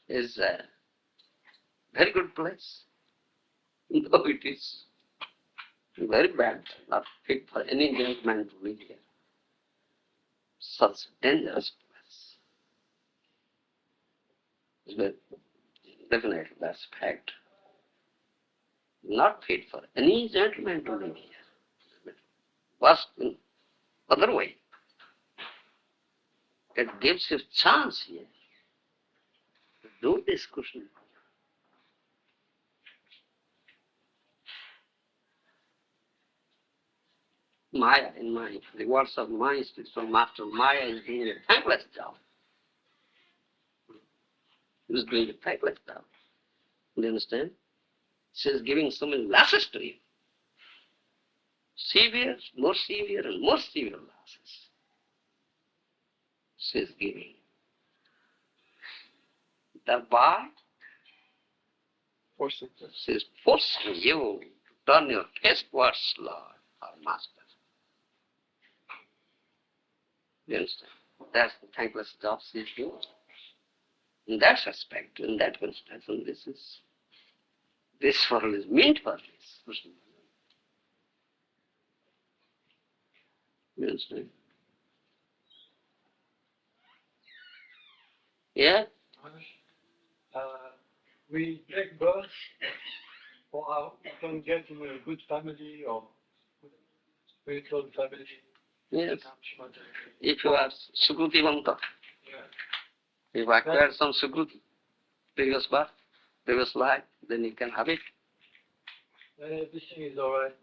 is a very good place. Though it is very bad, not fit for any gentleman to live here. Such dangerous place. But definitely, that's fact. Not fit for any gentleman to live here. But in other way, it gives you chance here to do this Krishna. Maya, in my, the words of my spiritual master, Maya is doing a thankless job. He was going to fight like that. Do you understand? She is giving so many losses to you. Severe, more severe and more severe losses. She is giving. Thereby, she is forcing you to turn your face towards Lord or Master. You understand? That's the thankless job she is doing. In that respect, in that construction, this world is meant for this. You understand? Yeah? We take birth for our can get in a good family or spiritual family. Yes. If you are Sukrutivanta, Yeah. if you acquire some Sukruti, previous birth, previous life, then you can have it. Everything is alright.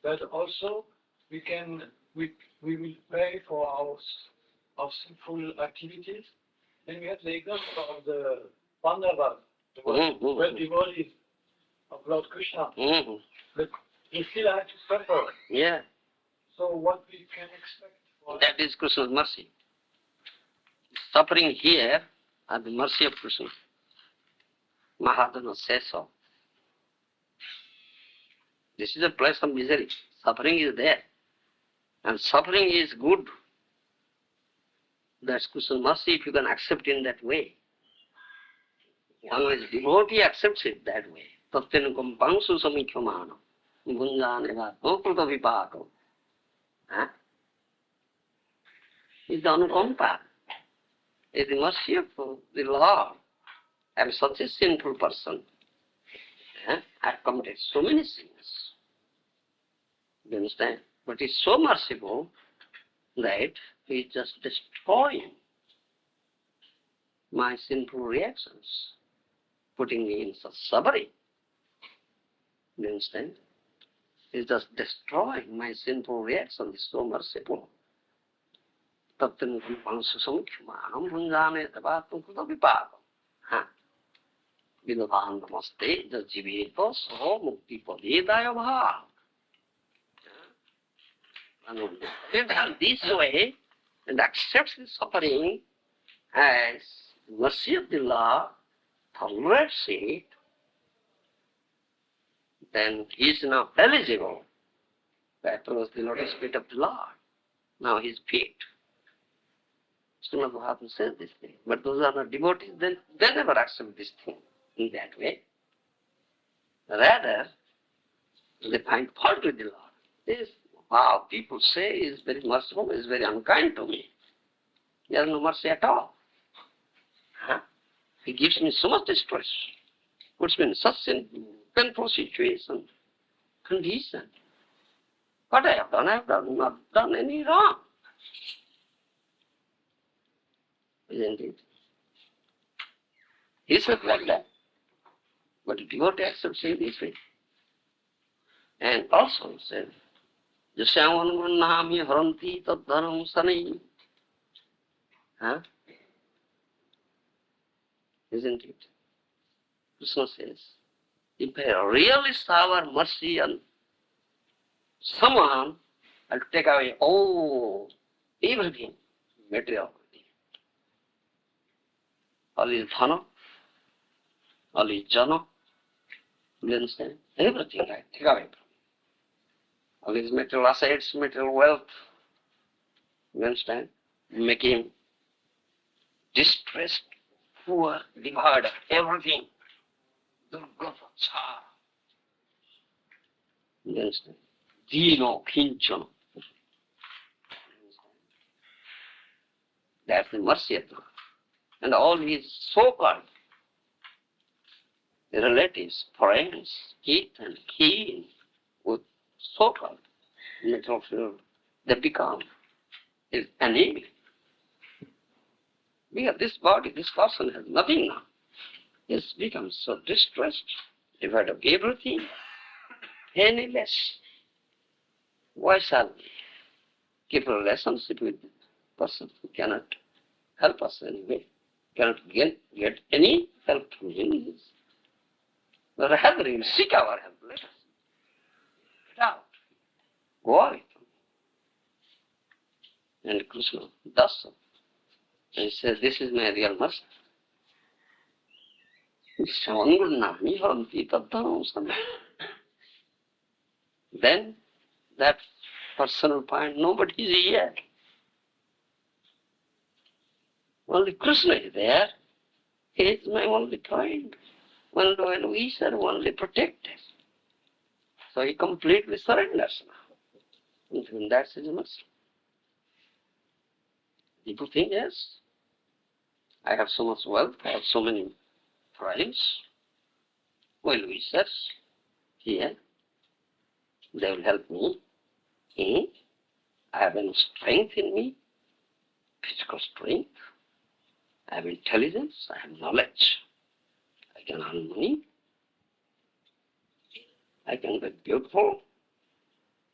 But also we will pay for our sinful activities. And we have the example of the Pandava, the well devotees of Lord Krishna. But he still had to suffer. Yeah. So what we can expect for That is Krishna's mercy. Suffering here are the mercy of Krishna. Maharaja says so. This is a place of misery. Suffering is there. And suffering is good. That's Krishna's mercy if you can accept in that way. One who is devotee accepts it that way. Tatyanukum pangsu samikhyamana. Gunjaneva okruta vipako. It's the anukampa. It's the mercy of the Lord. I am such a sinful person. I have committed so many sins. You understand? But he's so merciful that he is just destroying my sinful reactions, putting me in such suffering. You understand? He's just destroying my sinful reactions. He's so merciful. Tatyanukum pangsu samikhyamana bhunjane tapatum kruta vipakam. Vidadhan namaste jajiveta saho mukti padedaya bhav. And this way, and accepts the suffering as mercy of the Lord, tolerates it, then he is now eligible to approach the lotus feet of the Lord. Now his feet. Srimad Mahatma says this thing. But those are not devotees, then they never accept this thing in that way. Rather, they find fault with the Lord. This, wow, people say he is very merciful, he is very unkind to me. He has no mercy at all. He gives me so much distress, puts me in such a painful situation, condition. What I have done? I have not done any wrong. Isn't it? He said like that. But the devotee accepts it this way. And also said, Jasyamanvannami haranti tadharam sanai. Isn't it? Krishna says, if I really shower mercy on someone, I'll take away all, everything, material. All his dhana, all his jana, you understand? Everything I take away. All his material assets, material wealth, you understand? Make him distressed, poor, devoid of everything. Durgata. You understand? Dino kinchana. That's the mercy of God. And all his so-called relatives, friends, kith and kin, with so-called natural field, they become his enemy. Because this body, this person has nothing now. He's become so distressed, devoid of everything, penniless. Why shall we keep a relationship with the person who cannot help us anyway? Cannot get any help from him. Rather, you seek our help. Let us get out. Go away. And Krishna does so. And he says, this is my real master. Then that person will find nobody is here. Only Krishna is there. He is my only friend. Only we are only protected. So he completely surrenders now. And that's his mercy. People think, yes, I have so much wealth, I have so many friends, well wishers here, they will help me. I have enough strength in me, physical strength, I have intelligence, I have knowledge, I can earn money, I can be a beautiful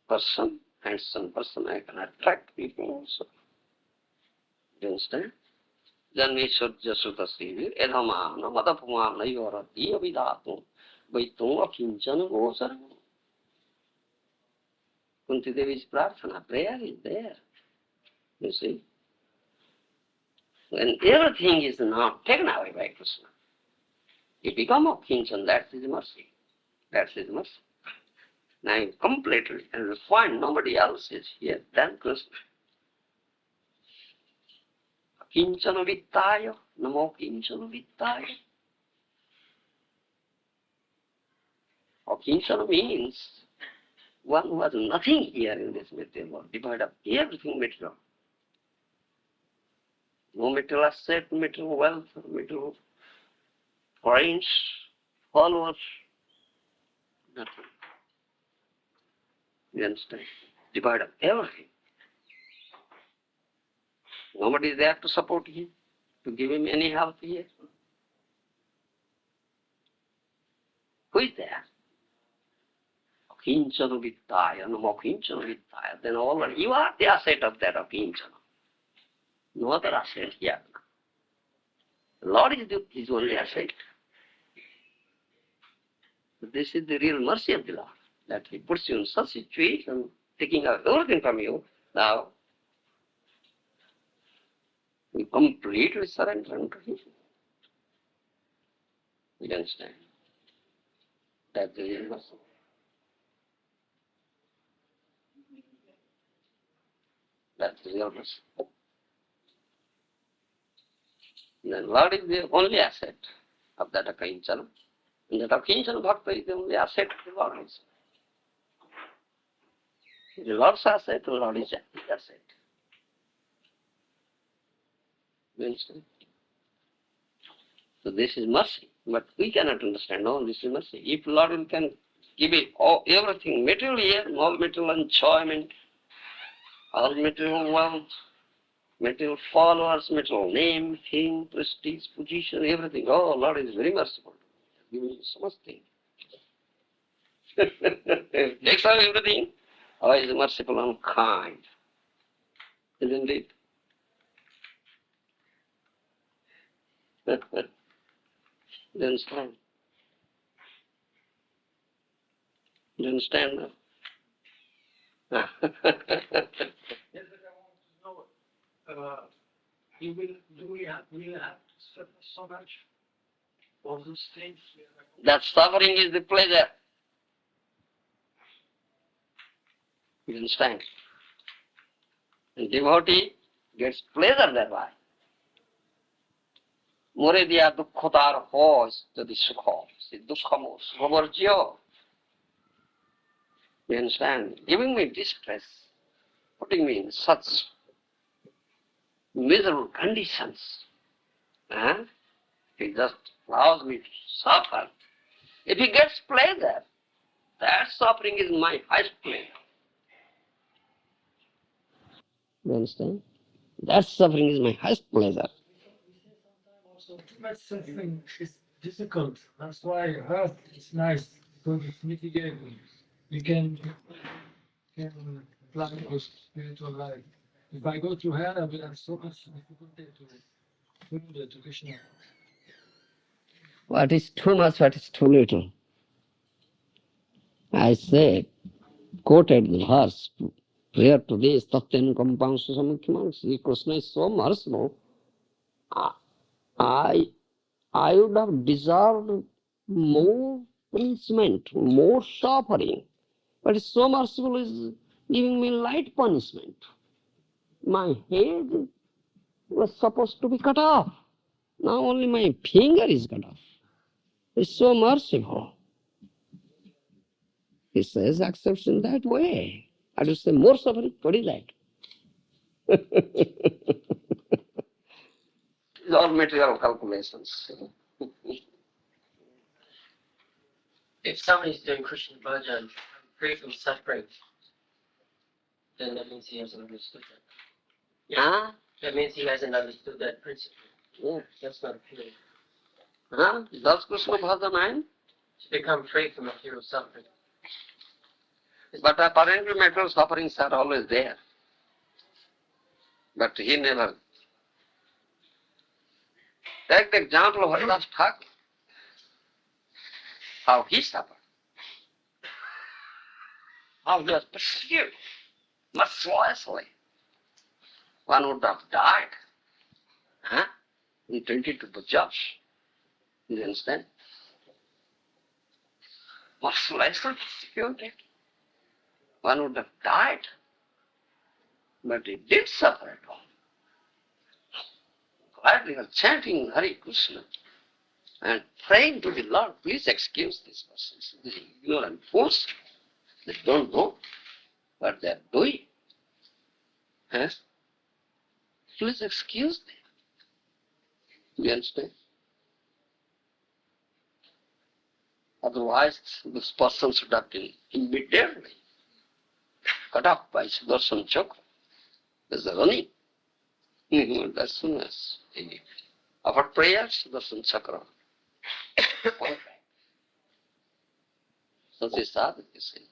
person, handsome person, I can attract people also. Do you understand? Janmeshwar Sri Edhamana Madapumana Yorati Avidatu Vaitung Akinchana Gosaram. Kunti Devi's prarthana, prayer is there. You see? When everything is now taken away by Krishna, it becomes of Kinchan, that's his mercy. That's his mercy. Now you completely and find nobody else is here than Krishna. Kinchana Vittaya, Namo Kinchana Vittaya. Or Kinchana means one who has nothing here in this material world, devoid of everything material. No material asset, material wealth, material friends, followers, nothing. You understand? Devoid of everything. Nobody is there to support him, to give him any help here. Who is there? Kinchana Vittaya, Namo Kinchana Vittaya. Then already you are the asset of that of Kinchana. No other asset here. The Lord is his only asset. This is the real mercy of the Lord, that he puts you in such situation, taking out everything from you. Now, you completely surrender unto him. You understand? That's the real mercy. That's the real mercy. Then Lord is the only asset of that Akinchana. And that Akinchana Bhakta is the only asset of the Lord. The Lord's asset, the Lord is his asset. You understand? So this is mercy. But we cannot understand, no, this is mercy. If Lord can give it all, everything, material here, all material enjoyment, all material wealth, material followers, material name, fame, prestige, position, everything. Oh, Lord is very merciful. He gives you so much things. Takes away everything. Oh, he is merciful and kind. Isn't it? Do you understand? Do you understand now? Yes, but I want to know, do we have to suffer so much? All those things? That suffering is the pleasure. You understand? And devotee gets pleasure thereby. More diya dukkhotar hos jadi sukho. See, dukkhamo sukhavarjyo. You understand? Giving me distress, putting me in such miserable conditions. He just allows me to suffer. If he gets pleasure, that suffering is my highest pleasure. You understand? That suffering is my highest pleasure. So too much suffering is difficult. That's why earth is nice because it's mitigating. You can plan your spiritual life. If I go to hell, I will have so much difficulty to surrender to Krishna. What is too much, what is too little? I said, quoted the verse prior to this, Tatyan Kampansu Samukhyamang, Krishna is so merciful. I would have deserved more punishment, more suffering. But it's so merciful is giving me light punishment. My head was supposed to be cut off. Now only my finger is cut off. It's so merciful. He says, accepts in that way. I just say, more suffering? What is that? It's all material calculations. If somebody is doing Krishna bhajan, free from suffering, then that means he hasn't understood that. Huh? That means he hasn't understood that principle. Yeah. That's not appealing. Huh? Does Krishna bhajan? To become free from material suffering. But apparently material sufferings are always there. But he never. Take the example of Haridas Thakur. How he suffered. How he was pursued mercilessly. One would have died. Huh? In 22 Bajaj. You understand? Mercilessly persecuted. One would have died. But he did suffer at all. Gladly was chanting Hare Krishna and praying to the Lord, please excuse these persons. These ignorant fools. They don't know what they are doing. Yes? Please excuse them. You understand? Otherwise, this person should have been immediately cut off by Sudarshan Chakra. There's a running. As soon as he offered prayer, Sudarshan Chakra. Such is sadhana, you see.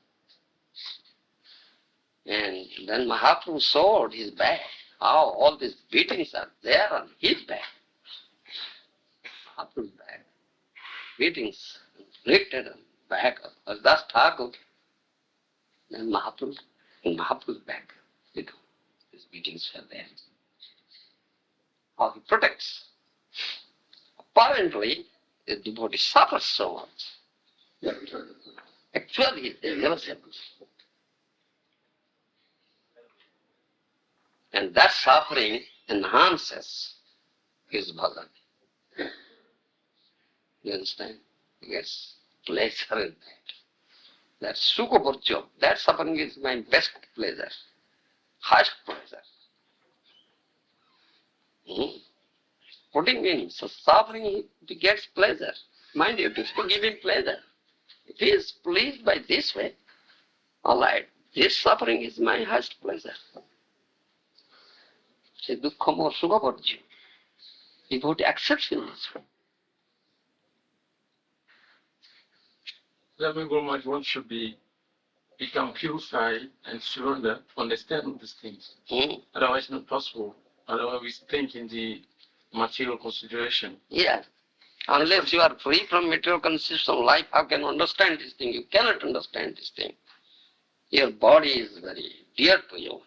And then Mahaprabhu showed his back, how all these beatings are there on his back. Mahaprabhu's back. Beatings inflicted on the back of Haridas Thakur. Then Mahaprabhu's back, these beatings are there. How he protects. Apparently, the devotee suffers so much. But actually, they never suffer. And that suffering enhances his bhajan. You understand? He gets pleasure in that. That sukha bharjo, that suffering is my best pleasure, highest pleasure. What do you mean? So suffering, he gets pleasure. Mind you, it is to give him pleasure. If he is pleased by this way, all right, this suffering is my highest pleasure. Say dukkha more sukha bharjo. Devotee accepts in this way. That means Guru one should become purified and surrender, understand these things. Otherwise, it's not possible. Otherwise, we think in the material consideration. Yeah. Unless you are free from material consideration of life, how can you understand this thing? You cannot understand this thing. Your body is very dear to you.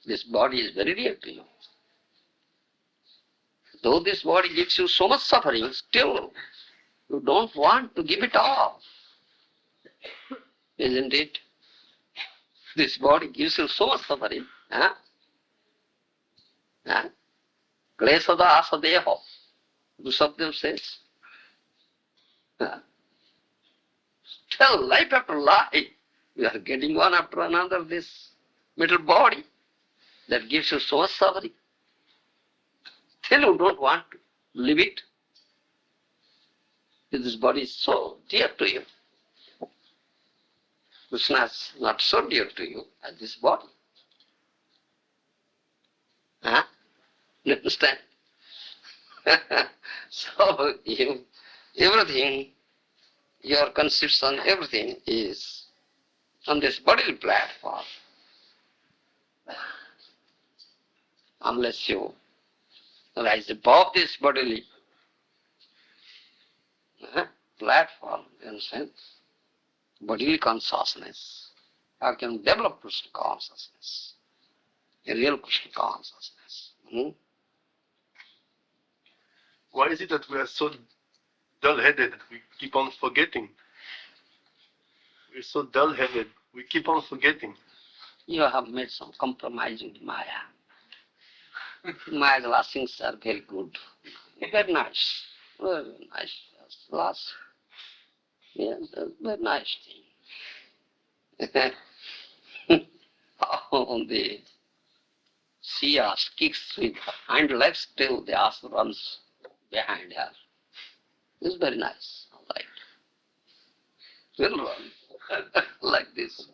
This body is very dear to you. Though this body gives you so much suffering, still you don't want to give it up. Isn't it? This body gives you so much suffering. Huh? Huh? Klesada asadeho. Rusabdev says. Huh? Still, life after life, you are getting one after another this little body that gives you so much suffering. Still you don't want to leave it. This body is so dear to you. Krishna is not so dear to you as this body. Huh? You understand? So everything, your conception, everything is on this bodily platform. Unless you rise above this bodily platform, you understand? Bodily consciousness. How can we develop Krishna consciousness? A real Krishna consciousness. Why is it that we are so dull-headed that we keep on forgetting? We're so dull-headed, we keep on forgetting. You have made some compromise with Maya. Maya's lashings are very good. Very nice. Very nice. Last. Yeah, very nice thing. On the sea ass kicks with her hind legs till the ass runs behind her. It's very nice. I like it. Will run like this.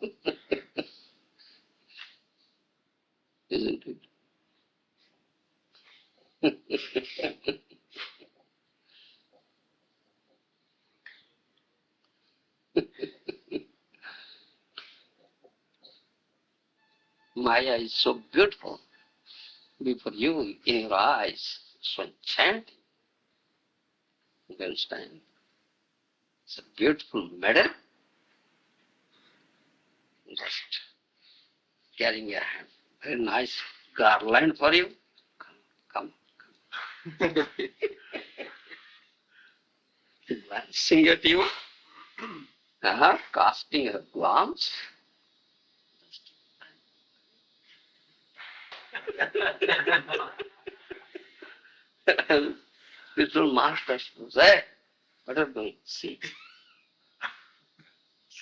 Isn't it? Maya is so beautiful before you, in your eyes, so enchanting. You understand? It's a beautiful medal. Just carrying a hand. Very nice garland for you. Come. Glancing at you. Casting her glance. Little master says, what are you doing? See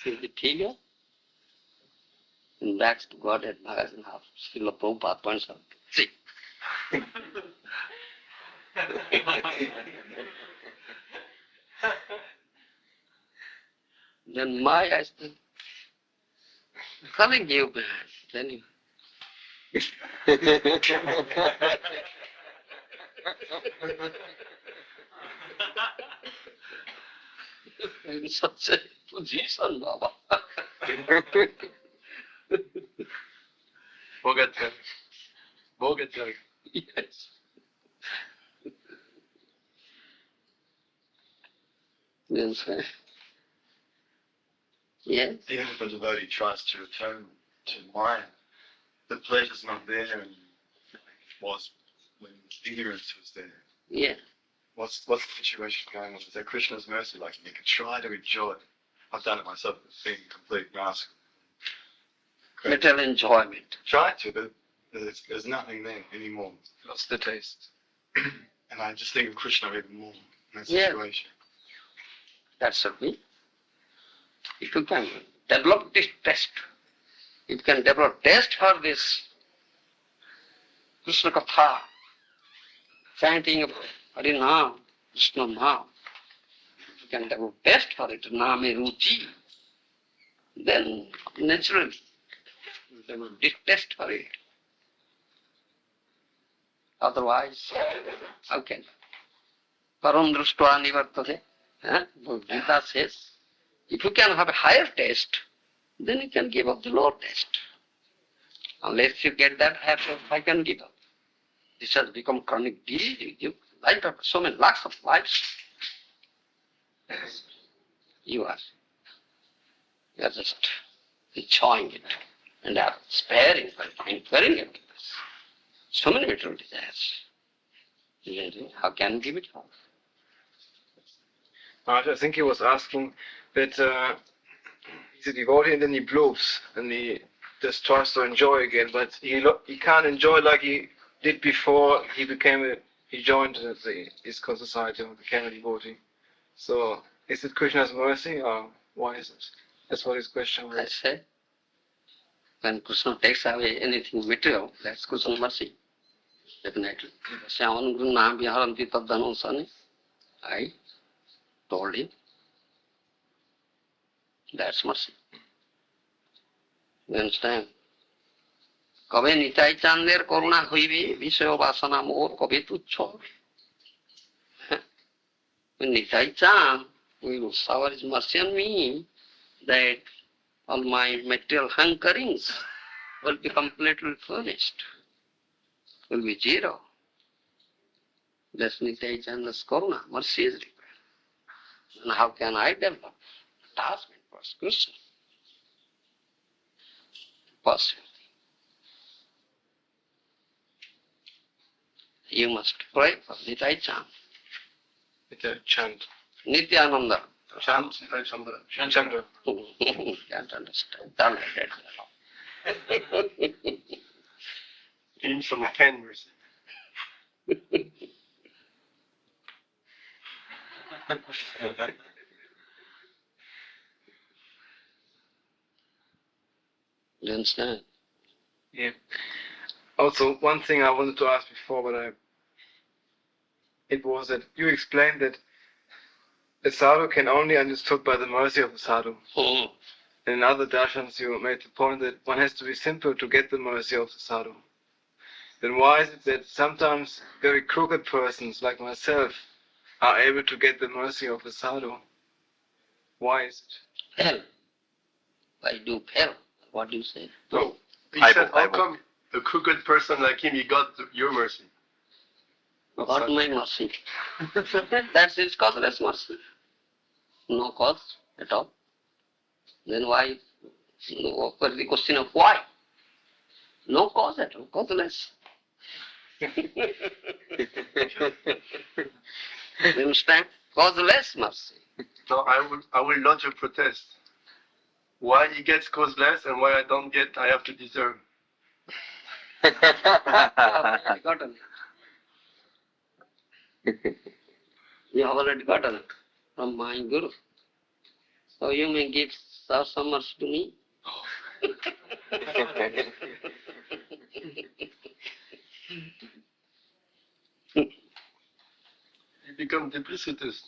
the figure? And that's to God at Maharaja and half. Srila Prabhupada points out. See. Then Maya is calling you back. Then you. In such a position, Baba. Forget that. Forget that. Yes. Yes, sir. Yes. Even if a devotee tries to return to mind, the pleasure's not there and it was when ignorance was there. Yeah. What's the situation going on? Is that Krishna's mercy? Like you can try to enjoy it. I've done it myself, being a complete rascal. Little enjoyment. Try to, but there's nothing there anymore. Lost the taste. And I just think of Krishna even more in that Yeah. situation. That should be. If you can develop this taste, if you can develop taste for this Krishna Katha, chanting of Harinam, Krishna Nam, if you can develop taste for it, Name Ruchi, then naturally you develop distaste for it. Otherwise, how can? Param društva nivartate. Gita says, if you can have a higher taste, then you can give up the lower taste. Unless you get that higher, I can give up. This has become chronic disease with you. Life after so many lakhs of lives. You are just enjoying it and are sparing for it, incurring it. So many material desires. How can you give it up? I think he was asking that he's a devotee and then he bloops and he just tries to enjoy again, but he can't enjoy like he did before he joined the ISKCON society or became a devotee. So is it Krishna's mercy or why is it? That's what his question was. I say, when Krishna takes away anything material, that's Krishna's mercy. Definitely. I told him. That's mercy. You understand? কবে নিতাই চাঁদের করুণা হইবে বিষয় বাসনা মোর কবে তুচ্ছ when Nitai চাঁদ will shower his mercy on me that all my material hankerings will be completely furnished, will be zero. That's Nitya Chanda's Karuna. Mercy is required. And how can I develop attachment for Krishna? Possible. You must pray for Nitya Chand. Nitya Chand. Nityananda. Chand. Chandra. Can't understand. Don't let it In some can mercy. You understand? Yeah. Also, one thing I wanted to ask before, but it was that you explained that a sadhu can only be understood by the mercy of the sadhu. Mm. In other darshans, you made the point that one has to be simple to get the mercy of the sadhu. Then why is it that sometimes very crooked persons like myself are able to get the mercy of the sadhu? Why is it? Hell. Why do hell? What do you say? No. He I said, will- I how will. come a crooked person like him, he got your mercy? What my mercy? That's his causeless mercy. No cause at all. Then why? No, but the question of why? No cause at all, causeless. You understand? Causeless mercy. No, I will lodge a protest. Why he gets causeless and why I don't get, I have to deserve. You have already gotten it. You have already gotten it from my Guru. So you may give some mercy to me. You become duplicitous.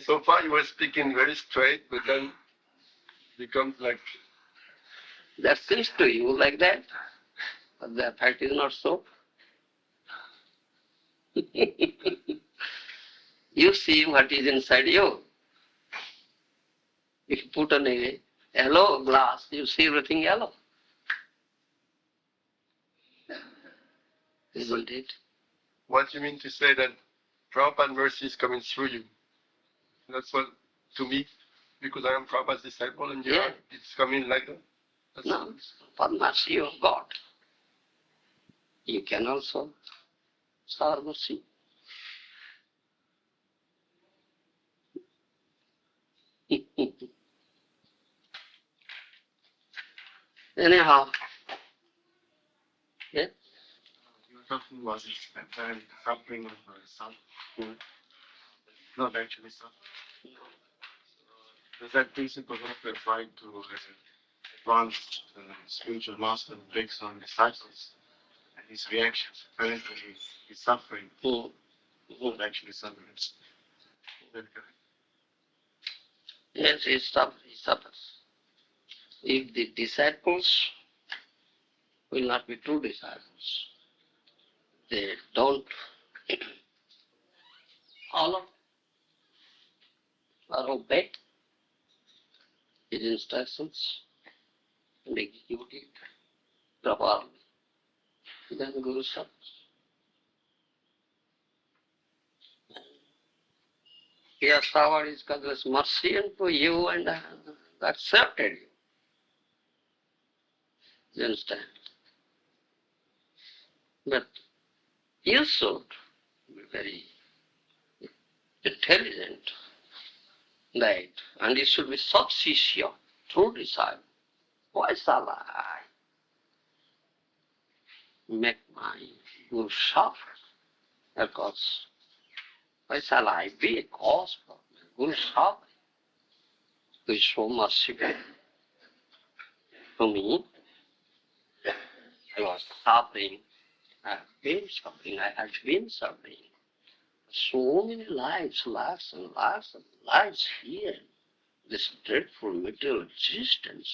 So far you were speaking very straight, but then becomes like, That seems to you like that, but the fact is not so. You see what is inside you. If you put on a yellow glass, you see everything yellow. Isn't it? what you mean to say that Prabhupada mercy is coming through you? That's what, to me, because I am Prabhupada's disciple and Yeah. it's coming like that. That's No, for mercy of God. You can also serve mercy. Anyhow, yeah, You were talking about this suffering of son. Not actually suffering. Does that principle of trying to advance spiritual master breaks on disciples and his reactions? Apparently, he's suffering, mm, not actually suffering. yes, he suffers. If the disciples will not be true disciples, they don't follow or obey his instructions and execute it properly, then Guru suffers. He has showered his God's mercy unto you and accepted you. You understand? But you should be very intelligent, that, and you should be sub-sishya, true disciple. Why shall I make my Guru suffer? Because why shall I be a cause for my Guru suffering? Who is so merciful to me? I was suffering. I have been suffering. I have been suffering. So many lives, lives and lives and lives here. This dreadful material existence.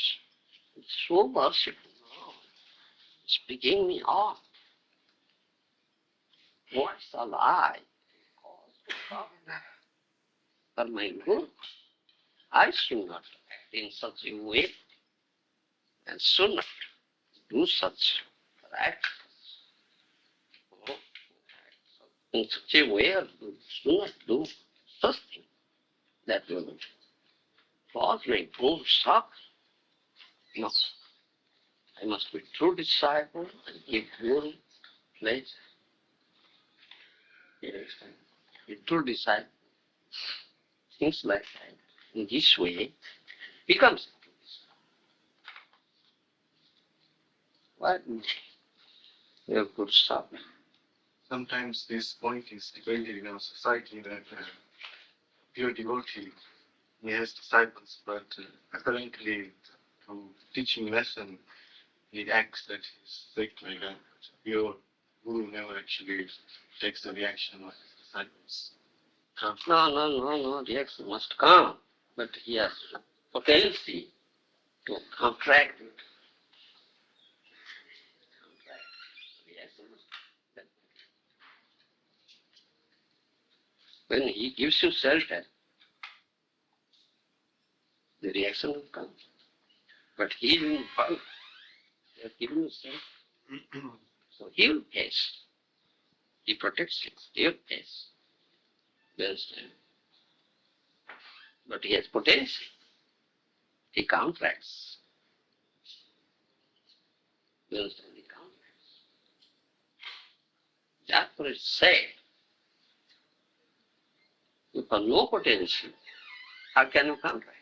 It's so merciful now. It's picking me up. Why shall I cause for my Guru? I should not act in such a way and should not do such acts. in such a way, do not do such thing that will cause my Guru shock. No. I must be true disciple and give Guru place. Yes. A true disciple. Things like that. In this way, becomes what we have to stop. Sometimes this point is debated in our society that pure devotee, he has disciples, but apparently to teaching lesson, he acts that he's strict like that. Pure guru never actually takes the reaction of his disciples. No, reaction must come, but he has potency to contract it. Reaction must come. When he gives you shelter, the reaction will come. But he will fight. He has given you shelter. So he will face. He protects you. He will face. You understand? But he has potential. He contracts. You understand? He contracts. That's what it said. If you have no potential, how can you contract?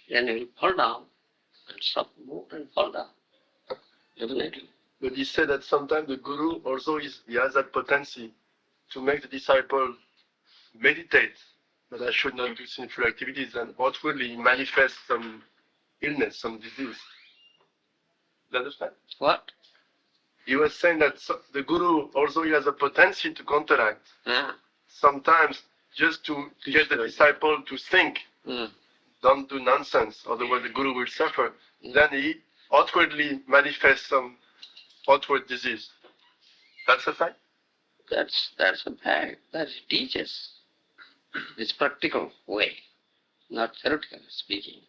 Then you will fall down and suffer more and fall down. Definitely. But he said that sometimes the guru also he has that potency to make the disciple meditate that I should not do sinful activities and outwardly manifest some illness, some disease. You understand? What? He was saying that the guru also he has a potency to counteract. Ah. Sometimes just to get the disciple to think, don't do nonsense, otherwise the guru will suffer. Then he outwardly manifests some outward disease. That's a fact? That's a fact. That he teaches. It's practical way, not theoretical speaking.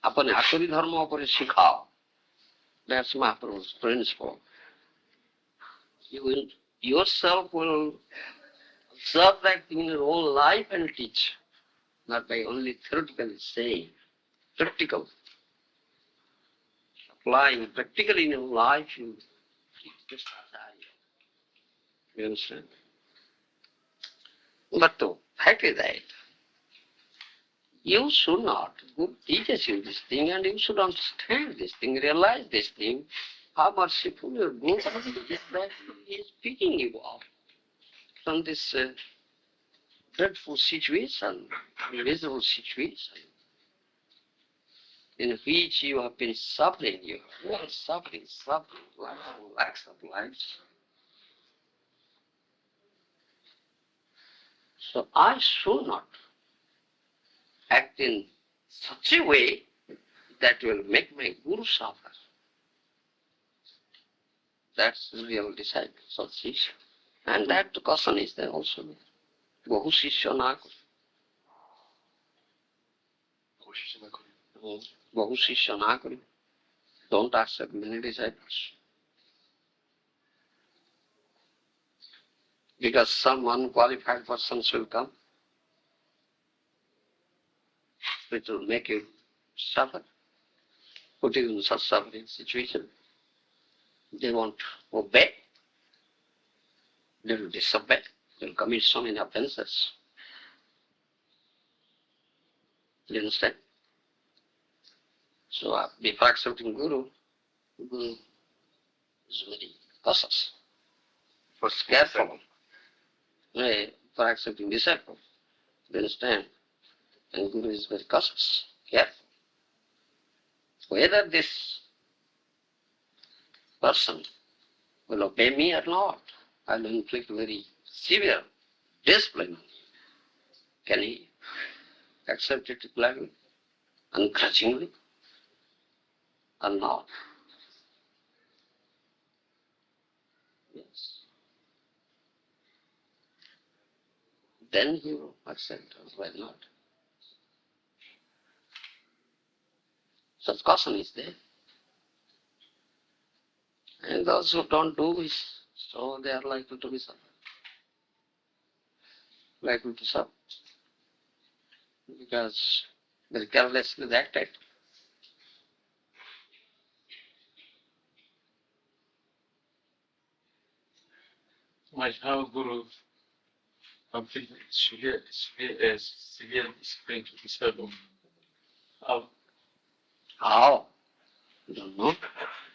अपने आसुरी धर्म पर सिखाओ. That's Mahaprabhu's principle. You yourself will observe that in your own life and teach, not by only theoretically saying. Practical. Applying practically in your life, you teach this Acharya. You understand? But the fact is that you should not. Guru teaches you this thing and you should understand this thing, realize this thing. How merciful your Guru is that he is picking you up from this dreadful situation, miserable situation, in which you have been suffering. You are suffering, lakhs of lives. So I should not act in such a way that will make my Guru suffer. That's the real disciple, such. And that caution is there also. Bahu shishya na karo. Bahu shishya na karo. Don't accept many disciples. Because some unqualified persons will come, which will make you suffer, put you in such suffering situation. They won't obey. They will disobey. They will commit so many offenses. You understand? So before accepting Guru is very cautious. First careful. For accepting disciple. You understand? And Guru is very cautious, careful. Whether this person will obey me or not, I will inflict very severe discipline. Can he accept it gladly, ungrudgingly, or not? Yes. Then he will accept, or why not? Such caution is there. And those who don't do it, so they are likely to be suffer. Likely to suffer. Because very carelessly they acted. Like how Guru completely severe discipline to disciple. How? How? You don't know.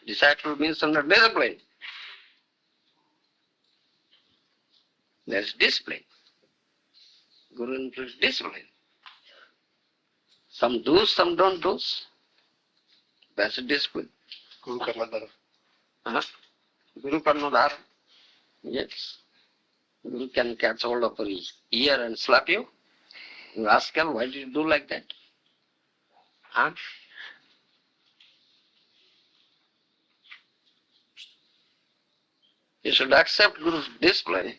Disciple means under discipline. There's discipline. Guru includes discipline. Some do, some don't do. That's a discipline. Guru Karnadhara. Uh-huh. Guru Karnadhara. Yes. Guru can catch hold of your ear and slap you. You ask him, why did you do like that? Huh? You should accept Guru's discipline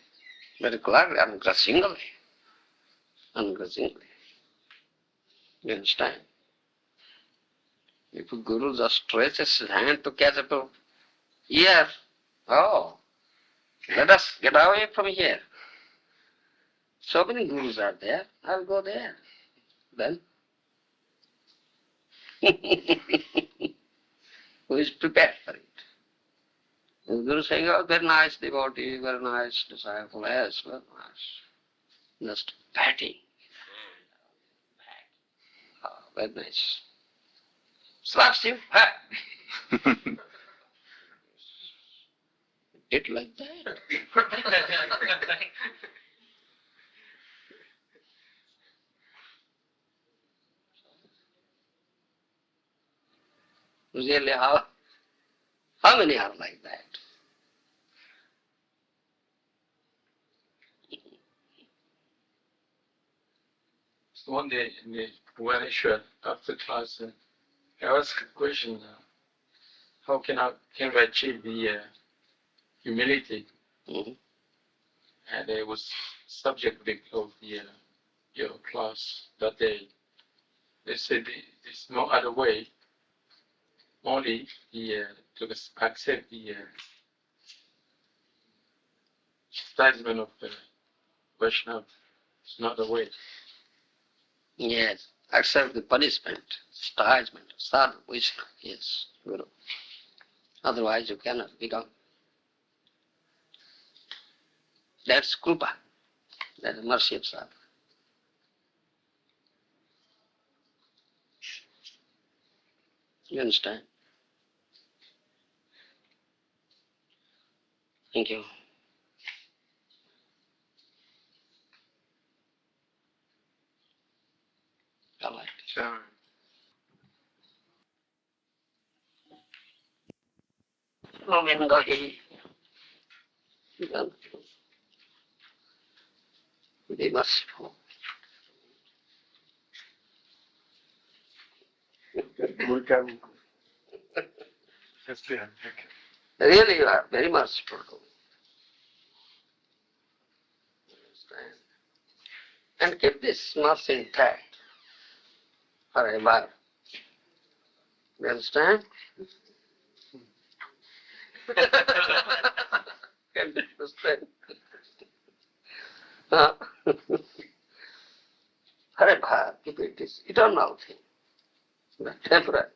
very clearly, ungrudgingly. Ungrudgingly. You understand? If Guru just stretches his hand to catch up your ear, oh, let us get away from here. So many Gurus are there, I'll go there. Then, who is prepared for it? The Guru saying, oh, very nice devotee, very nice disciple, yes, very nice. Just patting. Oh, very nice. Slaps you. Ha! Did like that. Really, how many are like that? So one day in the Bhubaneswar after class, I asked a question: how can we achieve the humility? Mm-hmm. And it was subject of the your class that day. They said there's no other way, only to accept the chastisement of the Vaishnava. It's not the way. Yes, accept the punishment, chastisement, sadhu, wisdom, yes, Guru. Otherwise you cannot become. That's krupa, that's the mercy of sadhu. You understand? Thank you. All right. Sure. Govinda, be merciful. We can just be Really, you are very merciful. Understand? And keep this mercy intact forever. You understand? Can you understand? Forever, keep it this eternal thing, not temporary.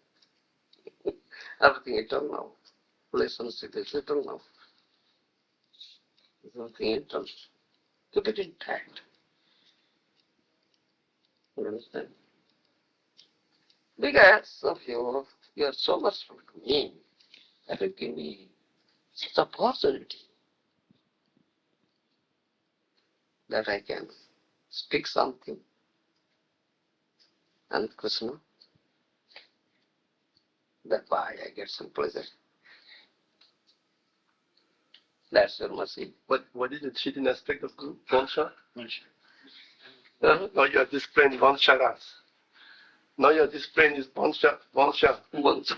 Everything eternal. Relationship is eternal. Nothing eternal. Keep it intact. You understand? Because of you are so merciful to me that you give me such opportunity that I can speak something. And Krishna, that's why I get some pleasure. That's your mercy. What is the cheating aspect of Guru? Vansha? Uh-huh. Now you are displaying Vansharas. Now your displaying is Vansha. Once.